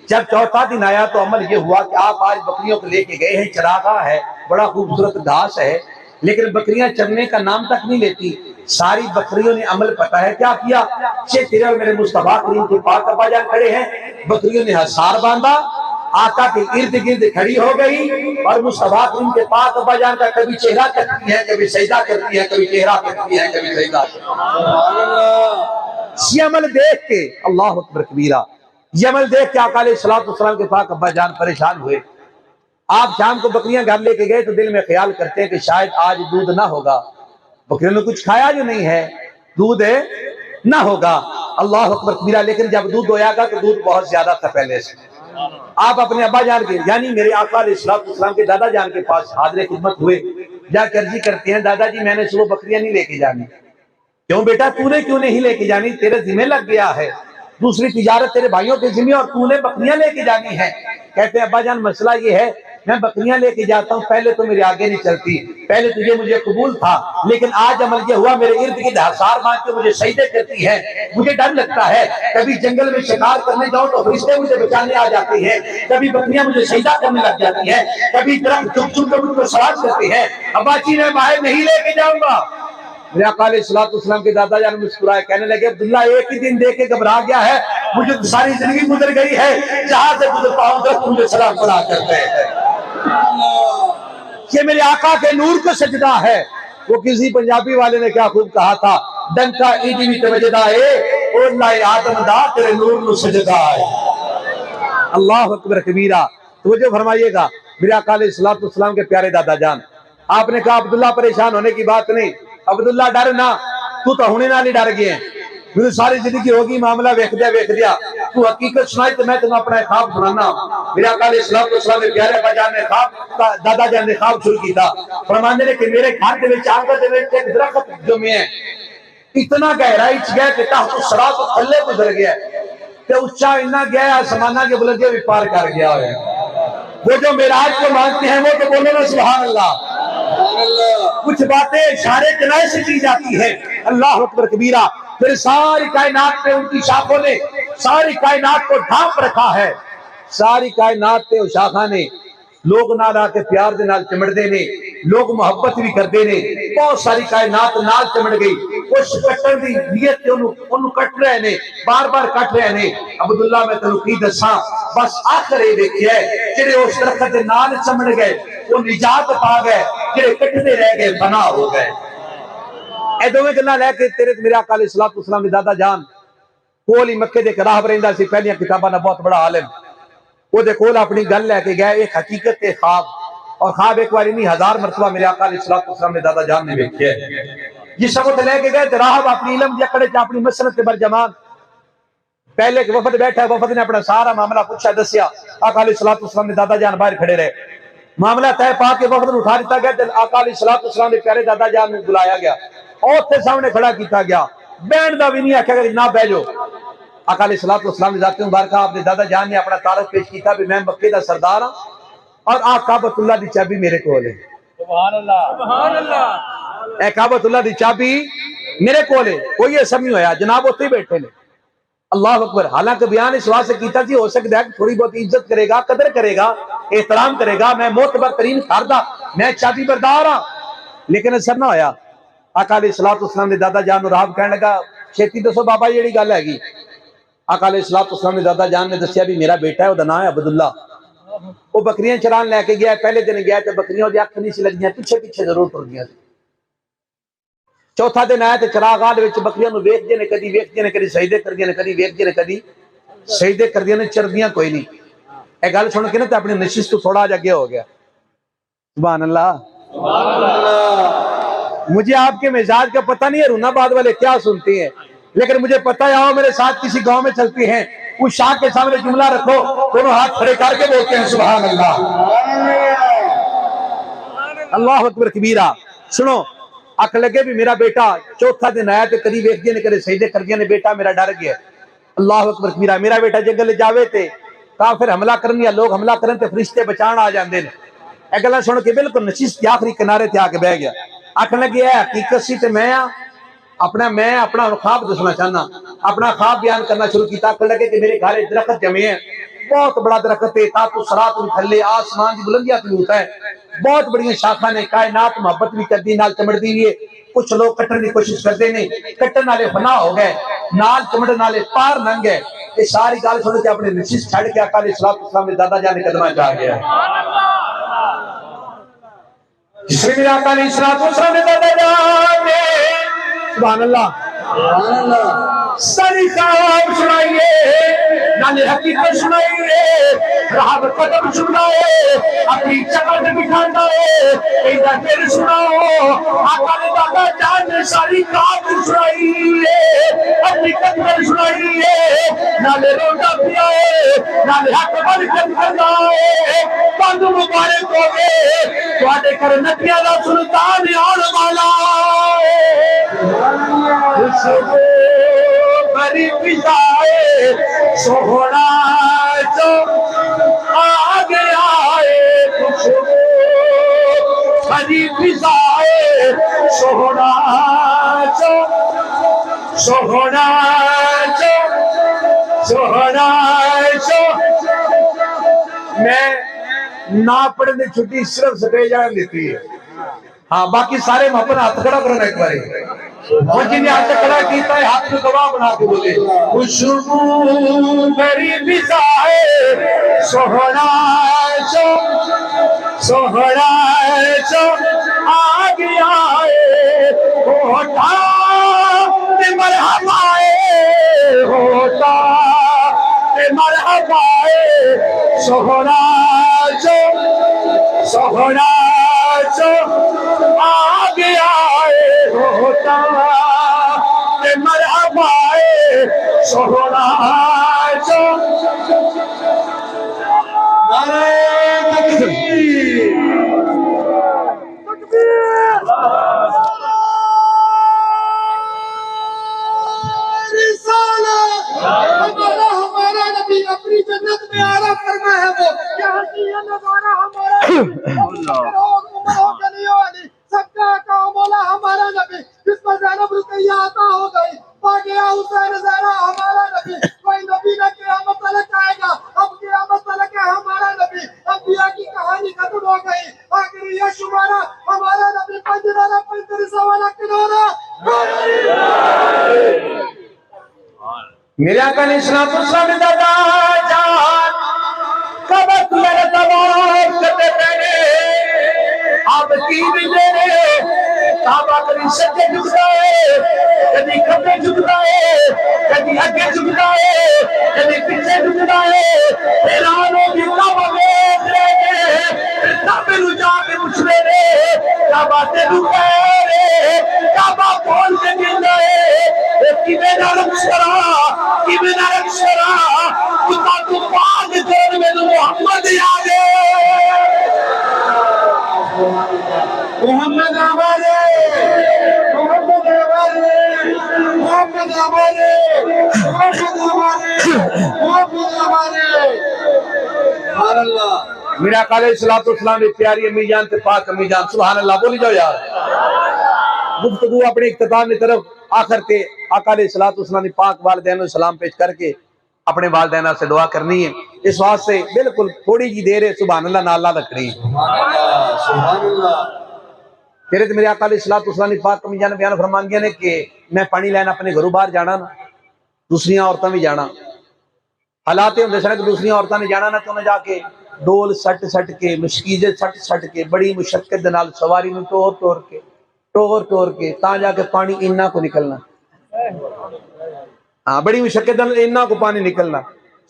جب چوتھا دن آیا تو عمل یہ ہوا کہ آپ آج بکریوں کو لے کے گئے ہیں، چراگاہ ہے، بڑا خوبصورت گھاس ہے، لیکن بکریاں چرنے کا نام تک نہیں لیتی۔ ساری بکریوں نے عمل پتا ہے کیا کیا، تیرے اور میرے مصطفیٰ کریم کے پاک ابا جان کھڑے ہیں، بکریوں نے حصار باندھا، آقا کے ارد گرد کھڑی ہو گئی، اور مصطفیٰ کریم کے پاک ابا جان کا کبھی چہرہ کرتی ہے، کبھی سجدہ کرتی ہے، کبھی چہرہ کرتی ہے، کبھی سجدہ کرتی ہے۔ یہ عمل دیکھ کے اللہ اکبر کبیرہ، یہ عمل دیکھ کے آقا علیہ السلام کے پاک ابا جان پریشان ہوئے۔ آپ شام کو بکریاں گھر لے کے گئے تو دل میں خیال کرتے ہیں کہ شاید آج دودھ نہ ہوگا، بکریوں نے کچھ کھایا جو نہیں ہے، دودھ نہ ہوگا۔ اللہ اکبر کبیرہ، لیکن جب دودھ ہویا گا تو دودھ بہت زیادہ تھا پہلے سے۔ آپ اپنے ابا جان کے، یعنی میرے آقا علیہ السلام کے دادا جان کے پاس حاضر خدمت ہوئے، جا کے عرضی کرتے ہیں دادا جی میں نے صبح بکریاں نہیں لے کے جانی۔ کیوں بیٹا، تو نے کیوں نہیں لے کے جانی؟ تیرے ذمہ لگ گیا ہے، دوسری تجارت تیرے بھائیوں کے ذمہ، اور تو نے بکریاں لے کے جانی ہے۔ کہتے ہیں ابا جان مسئلہ یہ ہے، میں بکریاں لے کے جاتا ہوں، پہلے تو میرے آگے نہیں چلتی، پہلے تجھے مجھے قبول تھا، لیکن آج عمل یہ ہوا میرے ارد گرد حصار باندھ کے مجھے سجدے کرتی ہے، مجھے ڈر لگتا ہے، کبھی جنگل میں شکار کرنے جاؤں تو فرشتے مجھے بچانے آ جاتے ہیں، کبھی بکریاں مجھے سجدہ کرنے لگ جاتی ہیں، کبھی درخت چپ چپ کر مجھ کو سوال کرتے ہیں، ابا جی میں باہر نہیں لے کے جاؤں گا۔ میرے آقا علیہ السلام کے دادا جان مسکرائے، کہنے لگے عبداللہ ایک ہی دن دیکھ کے گھبرا گیا ہے، مجھے ساری زندگی گزر گئی ہے، جہاں سے گزرتا ہوں درخت مجھے سلام پڑا کرتے ہیں۔ یہ میرے آقا کے نور کو سجدہ ہے۔ وہ کسی پنجابی والے نے کیا خوب کہا تھا، ڈنکا ایڈی بھی توجدہ ہے، اور لائے آدم دا تیرے نور نو سجدہ ہے۔ اللہ اکبر کبیرہ، توجہ فرمائیے گا، میرے آقا علیہ السلام کے پیارے دادا جان، آپ نے کہا عبداللہ پریشان ہونے کی بات نہیں، عبداللہ ڈر نہ، تو ہونے نہ نہیں ڈر گئے، میری ساری زندگی ہوگی معاملہ ویکھ دیا، تو حقیقت سنائی تو میں تمہیں اپنا خواب سنانا۔ میرے آقا علیہ السلام کے پیارے ابا جان نے خواب، دادا جان نے خواب شروع کیتا، فرماندے نے کہ میرے گھر دے وچ آنگن دے وچ ایک درخت جو میں ہے، اتنا گہرائی چ گیا کہ تحت الصراط تو تھلے گزر گیا، تے اونچا اتنا گیا آسماناں کے بلندیاں بھی پار کر گیا ہے۔ وہ جو معراج کو مانتے ہیں وہ تو بولو نا سبحان اللہ۔ کچھ باتیں اشارے کنائے سے کی جاتی ہیں، اللہ اکبر کبیرہ، پھر ساری کائنات پہ ان کی شاخوں نے ساری کائنات کو ڈھانپ رکھا ہے، ساری کائنات پہ شاخاں نے لوگ نال آ کے پیار دے نال چمڑ دے نے، لوگ محبت بھی کر دے نے، بہت ساری کائنات نال چمڑ گئی، کچھ کٹن دی نیت تے انہوں کٹ رہے نے، بار بار کٹ رہے نے۔ عبداللہ میں تنوں کی دساں، بس آخر یہ دیکھیا ہے جڑے اس درخت دے نال چمڑ گئے وہ نجات پا گئے، جڑے کٹتے رہ گئے فنا ہو گئے۔ اے دوویں گلاں لے کے تیرے میرے آقا علیہ السلام دے دادا جان کول ہی مکے دے راہ رہندا سی، پہلیاں کتاباں دا بہت بڑا عالم، وہ دے کول اپنی گل لے کے گئے، ایک حقیقت تے خواب، اور خواب ایک بار نہیں 1000 مرتبہ میرے آقا علیہ السلام نے دادا جان نے دیکھے۔ جس وقت لے کے گئے تے راہب اپنی علم دی اکڑ چ اپنی مسرت تے برجمان، پہلے ایک وفد بیٹھا ہے، وفد نے اپنا سارا معاملہ پوچھا دسیا، آقا علیہ السلام نے دادا جان باہر کھڑے رہے، معاملہ طے پا کے وفد نے اٹھا دیتا گیا، تے آقا علیہ السلام نے پیارے دادا جان نے بلایا گیا، اور تے سامنے کھڑا کیتا گیا، بینڈ دا بھی نہیں آکھیا کہ جناب بیٹھ جاؤ۔ آقا علیہ السلام نے ذات مبارکہ آپ نے دادا جان نے اپنا تعارف پیش کیتا کہ میں مکے دا سردار ہاں، اور کعبۃ اللہ دی چابی میرے کول ہے۔ سبحان اللہ، سبحان اللہ، اے کعبۃ اللہ دی چابی میرے کول ہے، کوئی ایسا نہیں ہویا، جناب اتنے بیٹھے نے۔ اللہ اکبر، حالانکہ بیان اس واسطے کیتا تھی، ہو سکتا ہے کہ تھوڑی بہت عزت کرے گا، قدر کرے گا، احترام کرے گا، میں معتبر ترین کردہ، میں چابی بردار ہاں، لیکن اثر نہ ہویا۔ آقا علیہ السلام نے دادا جان راہب کہنے لگا چھیتی دسو بابا جیڑی گل ہے گی۔ آقا علیہ السلام نے دادا جان نے دسیا بھی میرا بیٹا ہے، وہ نام ہے عبداللہ، وہ بکریاں چران لے کے گیا، پہلے دن گیا تو بکریاں دی اکھ نہیں سی لگیاں، پیچھے پیچھے ضرور ٹر گیا۔ چوتھا دن آیا تے چراغاں دے وچ بکریاں نو ویکھ دے نے، کدی ویکھ دے نے، کدی سجدے کر دے نے، کدی ویکھ دے نے، کدی سجدے کر دے نے، چردیاں کوئی نہیں۔ اے گل سن کے نا تے اپنی نشست تو تھوڑا جا اگے ہو گیا، سبحان اللہ، مجھے آپ کے مزاج کا پتہ نہیں ہے رونا بعد والے کیا سنتے ہیں، لیکن مجھے پتہ ہے، آؤ میرے ساتھ کسی گاؤں میں چلتے ہیں، اس شاہ کے سامنے جملہ رکھو، دونوں ہاتھ کھڑے کر کے بولتے ہیں سبحان اللہ، اللہ اکبر کبیرہ۔ سنو، اک لگے بھی میرا بیٹا چوتھا دن آیا تو کدی ویکھ دیا نے کرے سجدے کر دیا نے، بیٹا میرا ڈر گیا، اللہ اکبر کبیرہ۔ میرا بیٹا جنگل جاوے تے کافر حملہ کرن یا لوگ حملہ کرن تے فرشتے بچان آ جاندے نے، اے گلاں سن کے بالکل نشست کے آخری کنارے تے آ کے بیٹھ گیا۔ آکھن لگے اے حقیقت سی تے میں اپنا خواب دسنا چاہنا، اپنا خواب بیان کرنا شروع کیتا۔ آکھن لگے کہ میرے گھر درخت جمے ہیں، بہت بڑا درخت ہے، تاتو سرات بھی تھلے آسمان دی بلندیاں تے ہوتا ہے، بہت بڑی شاخاں نے، کائنات محبت بھی کردی نال چمڑ دی ہے۔ کچھ لوگ کٹن کی کوشش کرتے نے، کٹن والے فنا ہو گئے، نال چمڑن والے پار لنگ گئے۔ یہ ساری گل سن کے اپنے نشست چھڑ کے آقا علیہ السلام نے دادا جان قدماں جا گیا، جس میں میرے آقا علیہ السلام نے دادا جان نے سبحان اللہ ساری خواب سنائیے، نالے حقیقت سنائیے، راہ قدم سنائے، اپنی چکر بٹھانا ہے، ایدہ پھر سناؤ۔ آقا نے دادا جان نے ساری خواب سنائیے، اپنی قدم سنائیے، نالے روٹا پیائے، نالے حق برکت کرنائے، باندھو مبارک ہوئے، تو آنے کر نبیہ دا سلطان آن والا خوشبو بری فضائے سوہنا جو آ گیا ہے، خوشبو بری فضائے سوہنا جو سوہنا جو سوہنا جو۔ میں نہ پڑھنے چھٹی صرف سٹے جان دیتی ہے، ہاں باقی سارے محبت ہاتھ کھڑا کرنا ایک باری، اور جنہیں ہاتھ کھڑا کیتا ہے ہاتھ میں گواہ بنا کے بولے خوشبو بری فضائے سوہنا جو سوہنا جو آ گیا ہے، ہوتا مرحبا ہے، ہوتا مرحبا ہے، سوہنا جو سوہنا جو آ گیا ہے، ہوتا مرحبا ہے، سوہنا جو۔ نعرہ تکبیر ہمارا نبی اپنی جنت میں آرام فرما ہے، وہ کیا حسین نظارہ ہمارا سب کا کام مولا ہمارا نبی، جس پر زینب رقیہ عطا ہو گئی، باقیہ حسین زہرا ہمارا نبی، کوئی نبی نہ قیامت تلک آئے گا، اب قیامت تلک ہے ہمارا نبی، انبیاء کی کہانی ختم ہو گئی، آخری یہ شمارہ ہمارا نبی پنجرہ پنجر سوالہ کنارہ۔ میرے آقا علیہ السلام نے دادا جان کبت میرے تباہ کرتے پہنے آپ تین میرے کعبہ کبھی سجدے جھکتا ہے، کبھی کھبے جھکتا ہے، کبھی آگے جھکتا ہے، کبھی پیچھے جھکتا ہے، حیرانوں کی کعبہ دیکھ رہے ہیں، کعبے رجا کے مچھلے رہے، کعبہ تے رکے رہے، کعبہ بول کے گر رہے، کی میرا رکشرا کی میرا رکشرا کتا تو پاک دیر میں محمد آگے، محمد ہمارے، محمد ہمارے، محمد ہمارے، محمد ہمارے، محمد ہمارے۔ سبحان اللہ۔ میرا آقا علیہ السلام نے پیاری امی جان تے پاک امی جان، سبحان اللہ بولی جاؤ یار۔ گفتگو اپنے اختتام کی طرف آخر کے آقا علیہ السلام نے پاک والدین کو سلام پیش کر کے اپنے والدین سے دعا کرنی ہے، اس واسطے بالکل تھوڑی جی دیر ہے، سبحان اللہ نالا لکڑی، سبحان اللہ۔ پھر میرے آقا علیہ السلام نے پاک امی جان بیان فرمان دیا نے کہ میں پانی لینا اپنے گھروں باہر جانا نا، دوسری عورتیں بھی جانا، حالات ہوندے سن کہ دوسری عورتیں نے جانا نا تو انہیں جا کے ڈول سٹ سٹ کے مشکیزے سٹ سٹ کے بڑی مشقت نال سواری میں ٹور کے تاں جا کے پانی انہاں کو نکلنا، ہاں بڑی مشقت نال انہاں کو پانی نکلنا،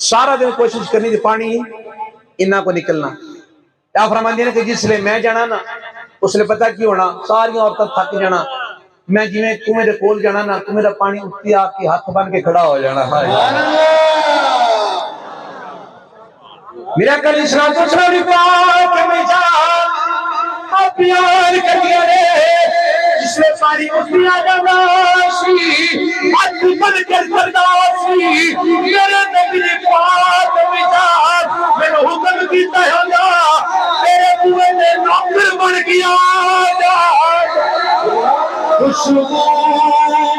سارا دن کوشش کرنی تھی پانی انہاں کو نکلنا۔ کیا فرمان دینے کہ جس لئے میں جانا نا اس لیے پتہ کی ہونا ساری عورتیں تھک جانا میں جی میں کنویں دے کول جانا نا کنویں دا پانی اتتی آ کے ہاتھ بن کے کھڑا ہو جانا میرا کل اسلام تو سلام پاک میں جان پیار کر دیا رے جس میں پانی اتتی آ جانا سی ہاتھ بن کر کھڑا سی میرے نبی پاک میں جان میں نے حکم کیتا ہے میرے بوئے نے نوکر بن گیا خوشبو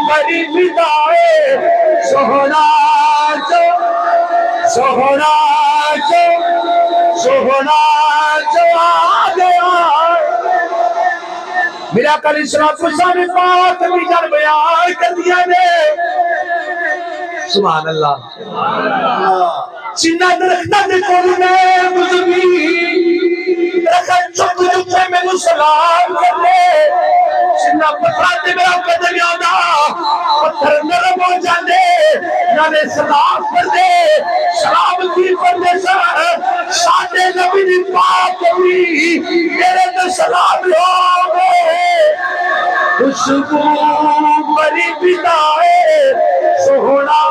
بڑی فدائے سہرا جو آ گیا میرا کل اسلام کو سامنے پاک بھی جان بیان کر دیا نے سبحان اللہ سنہ درختہ دے کول میں گزری درخت چپ چپ سے میں کو سلام کر لے سنہ پتھر دے میرا قدم یادا پتھر نرم ہو جاندے نالے سلام کر دے سلام کی پر دے سر ساتے نبی دی پاک بھی میرے دے سلام لوگے خوشبو بڑی بدائے سہوڑا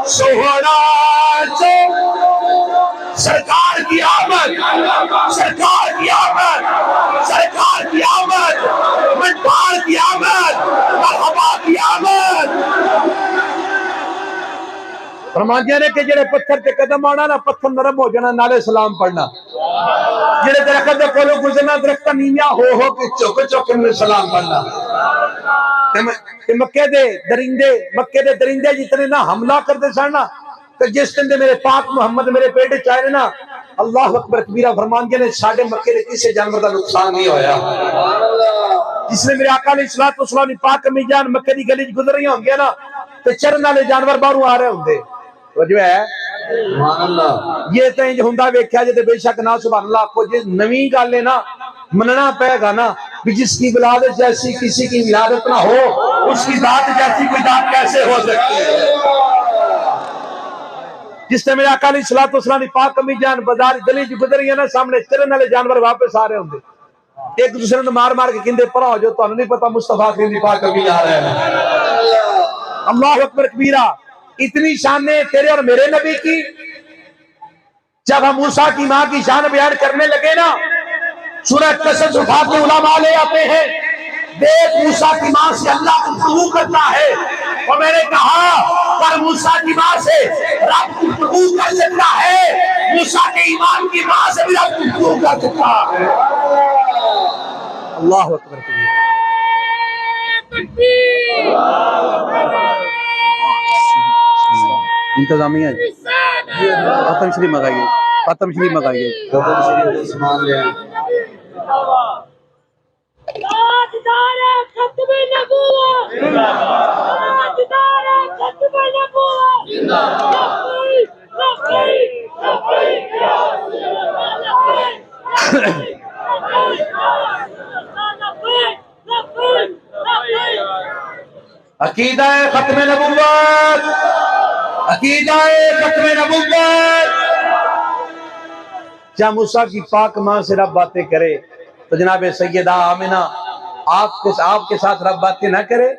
جو سرکار کی آمد سرکار کی آمد سرکار کی آمد منبار کی آمد مرحبا کی آمد فرمایا نے کہ جڑے پتھر تے قدم آنا نا پتھر نرم ہو جانا نالے سلام پڑھنا جڑے درخت دے کولوں گزرنا درخت نیمیا ہو کے چوک میں سلام پڑھنا کہ مکے دے درندے جتنے نہ حملہ کرتے سن نا کہ جس دن دے میرے پاک محمد میرے پیٹ چاہے نا اللہ اکبر کبیرہ فرماندے نے ساڈے مکے دے کسی جانور دا نقصان نہیں ہویا جس نے میرے آقا علیہ الصلوۃ والسلام پاک امی جان مکے دی گلی گزر رہی ہوں گے نا تے چرن والے جانور باہروں آ رہے ہوندے جو ہے سبحان اللہ یہ تے جو ہوندا ویکھیا جے تے بے شک نا سبحان اللہ کو جے نویں گل ہے نا مننا پائے گا نا کہ جس کی ولادت جیسی کسی کی ولادت نہ ہو اس کی ذات جیسی کوئی ذات کیسے ہو سکتی ہے جس نے میرے آقا علیہ الصلوۃ والسلام پاک امی جان بازار گلی جو گزری ہے نا سامنے چرن والے جانور واپس آ رہے ہوندے ایک دوسرے نے مار کے کہندے پرا ہو جو تانوں نہیں پتہ مصطفیٰ کی پاک امی آ رہے ہیں اللہ اکبر کبیرہ اتنی شان ہے تیرے اور میرے نبی کی جب ہم موسیٰ کی ماں کی شان بیان کرنے لگے نا سورہ قصص صفات کے علماء لے آتے ہیں دیکھ موسیٰ کی ماں سے اللہ گفتگو کرتا ہے اور میں نے کہا پر موسیٰ کی ماں سے رب گفتگو کر سکتا ہے موسیٰ کے ایمان کی ماں سے بھی رب گفتگو کر سکتا ہے اللہ اکبر انتظامیہ ختم شریف منگائیے ختم شریف منگائیے ختم شریف سامان لے تاجدار ختم نبوت تاجدار ختم نبوت لبیک لبیک لبیک یا رسول اللہ لبیک عقیدہ ختم نبوت عقیدہ ختم نبوت جب موسیٰ کی پاک ماں سے رب باتیں کرے تو جناب سیدہ آمنہ آپ کے ساتھ رب باتیں نہ کرے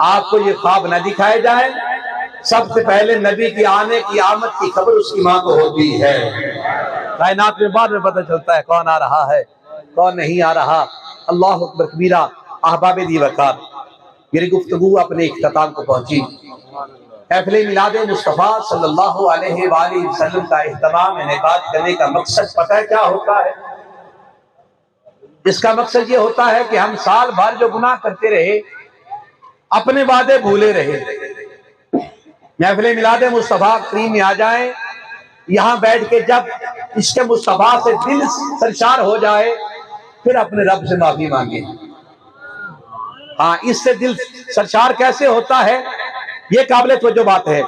آپ کو یہ خواب نہ دکھائے جائے سب سے پہلے نبی کی آنے کی آمد کی خبر اس کی ماں کو ہوتی ہے کائنات میں بعد میں پتہ چلتا ہے کون آ رہا ہے کون نہیں آ رہا اللہ اکبر کبیرہ احباب دی وقار میری گفتگو اپنے اختتام کو پہنچی محفل میلاد مصطفیٰ صلی اللہ علیہ وآلہ وسلم کا اہتمام انعقاد کرنے کا مقصد پتہ ہے کیا ہوتا ہے اس کا مقصد یہ ہوتا ہے کہ ہم سال بھر جو گناہ کرتے رہے اپنے وعدے بھولے رہے محفل میلاد مصطفیٰ کریم میں آ جائیں یہاں بیٹھ کے جب اس کے مصطفیٰ سے دل سرشار ہو جائے پھر اپنے رب سے معافی مانگے ہاں اس سے دل سرشار کیسے ہوتا ہے یہ قابل توجہ بات ہے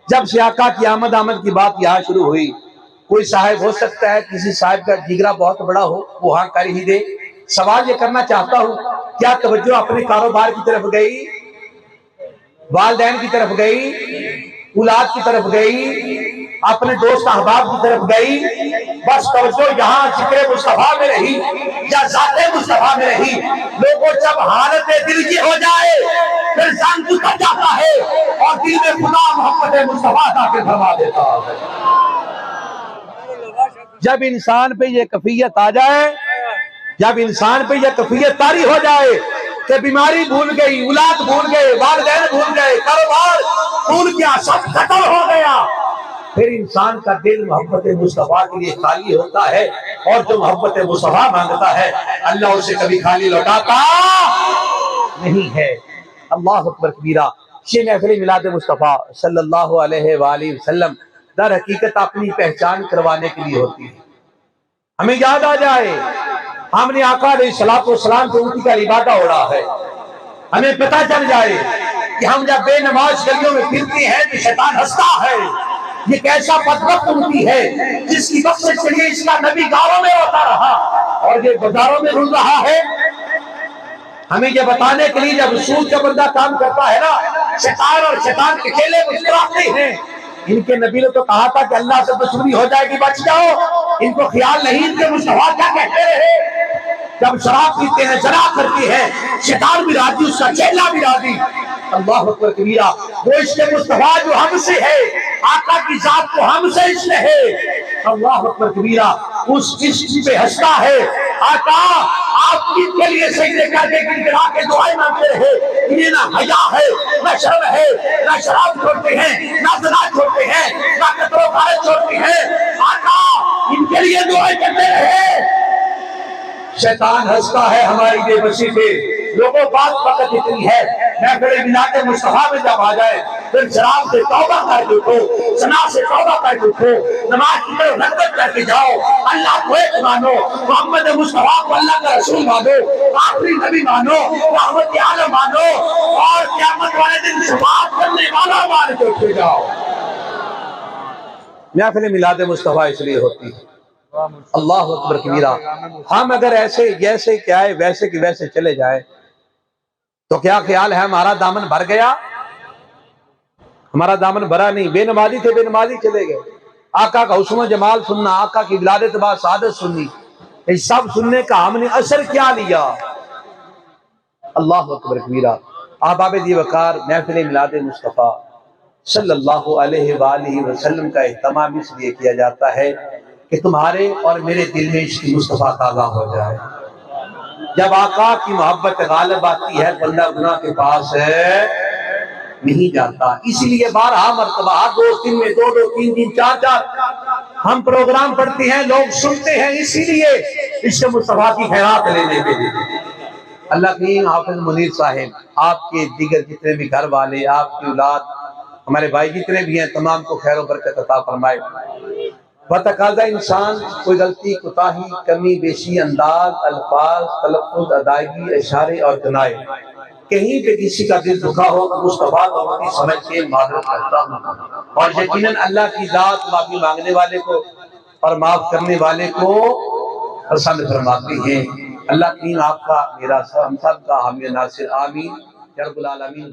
جب سے آقا کی آمد کی بات یہاں شروع ہوئی کوئی صاحب ہو سکتا ہے کسی صاحب کا جگرا بہت بڑا ہو وہ ہاں کر ہی دے سوال یہ کرنا چاہتا ہوں کیا توجہ اپنے کاروبار کی طرف گئی والدین کی طرف گئی اولاد کی طرف گئی اپنے دوست احباب کی طرف گئی، بس توجہ یہاں ذکر مصطفیٰ میں رہی یا ذات مصطفیٰ میں رہی۔ لوگوں جب حالت دل کی ہو جائے پھر انسان اتر جاتا ہے اور دل میں خدا محمد مصطفیٰ داخل فرما دیتا ہے۔ جب انسان پہ یہ کیفیت آ جائے، جب انسان پہ یہ کیفیت طاری ہو جائے کہ بیماری بھول گئی، اولاد بھول گئے، والدین بھول گئے، کاروبار بھول گیا، سب ختم ہو گیا، پھر انسان کا دل محبت مصطفیٰ کے لیے خالی ہوتا ہے، اور جو محبت مصطفیٰ مانگتا ہے اللہ اسے کبھی خالی لوٹاتا نہیں ہے۔ اللہ اکبر کبیرہ۔ یہ محفل میلاد مصطفیٰ صلی اللہ علیہ وآلہ وسلم در حقیقت اپنی پہچان کروانے کے لیے ہوتی ہے۔ ہمیں یاد آ جائے ہم نے آقا علیہ السلام کو اونٹی کا لبادہ اوڑا ہے، ہمیں پتہ چل جائے کہ ہم جب بے نماز گلیوں میں پھرتے ہیں تو شیطان ہنستا ہے، یہ کیسا بدبخت اونٹی ہے جس کی بخشش کے لیے اس کا نبی گاؤں میں روتا رہا اور یہ بازاروں میں رول رہا ہے۔ ہمیں یہ بتانے کے لیے جب سود کا بندہ کام کرتا ہے نا، شیطان اور شیطان کے کھیلے مسکراتے ہیں۔ ان کے نبی نے تو کہا تھا کہ اللہ سے دشمنی ہو جائے گی، بچ جاؤ، ان کو خیال نہیں ان کے مصطفیٰ کیا کہتے رہے۔ جب شراب پیتے ہیں، زنا کرتے ہیں، شیطان بھی راضی، اس کا چیلا بھی راضی۔ اللہ اکبر کبیرہ۔ وہ عشق مصطفیٰ جو ہم سے ہے، آقا کی ذات کو ہم سے عشق ہے، اللہ اکبر کبیرہ، اس عشق پہ ہنستا ہے۔ آقا آپ ان کے لیے سجدے کر کے گڑگڑا کے دعائیں مانگتے رہے، انہیں نہ حیا ہے، نہ شرم ہے، نہ شراب چھوڑتے ہیں، نہ زنا چھوڑتے ہیں، نہ قتل و غارت چھوڑتے ہیں۔ آقا ان کے لیے دعائیں کرتے رہے۔ شیطان ہنستا ہے ہماری بے بسی پہ۔ لوگوں بات فقط اتنی ہے، محفل میلاد مصطفیٰ میں جب آ جائے پھر شراب سے توبہ کر کے اٹھو، زنا سے توبہ کر کے اٹھو، نماز کی طرف رغبت کر کے جاؤ، اللہ کو ایک مانو، محمد مصطفیٰ کو اللہ کا رسول مانو، آخری نبی مانو، رحمت عالم مانو، اور قیامت والے دن شفاعت کرنے والا مان کے اٹھ جاؤ۔ محفل میلاد مصطفیٰ اس لیے ہوتی ہے۔ اللہ اکبر کبیرہ۔ ہم اگر ایسے جیسے کیا ہے ویسے کی ویسے چلے جائیں تو کیا خیال ہے ہمارا دامن بھر گیا؟ ہمارا دامن بھرا نہیں۔ بے نمازی تھے، بے نمازی چلے گئے۔ آقا کا حسن و جمال سننا، آقا کی ولادت بعد سعادت سننی، یہ سب سننے کا ہم نے اثر کیا لیا؟ اللہ اکبر کبیرہ۔ احباب دی وقار، محفل میلاد مصطفیٰ صلی اللہ علیہ وآلہ وسلم کا اہتمام اس لیے کیا جاتا ہے کہ تمہارے اور میرے دل میں عشق مصطفیٰ تازہ ہو جائے۔ جب آقا کی محبت غالب آتی ہے بندہ گناہ کے پاس نہیں جاتا۔ اسی لیے بارہا مرتبہ ہر 2 دن میں 2 3 دن 4 ہم پروگرام پڑھتے ہیں، لوگ سنتے ہیں، اسی لیے عشق مصطفیٰ کی خیرات لینے کے لیے۔ اللہ کی حافظ منیر صاحب، آپ کے دیگر جتنے بھی گھر والے، آپ کی اولاد، ہمارے بھائی جتنے بھی ہیں، تمام کو خیر و برکت عطا فرمائے۔ بتقاضا انسان کوئی غلطی، کوتاہی، کمی بیشی، انداز، الفاظ، تلفظ، ادائیگی، اشارے اور جنائے، کہیں پہ کسی کا دل دکھا ہو تو مصطفیٰ کو سمجھ کے معذرت کرتا ہوں، اور یقیناً اللہ کی ذات معافی مانگنے والے کو اور معاف کرنے والے کو پسند فرماتی ہیں۔ اللہ کریم آپ کا، میرا، ہم سب کا حامی ناصر، آمین یا رب العالمین۔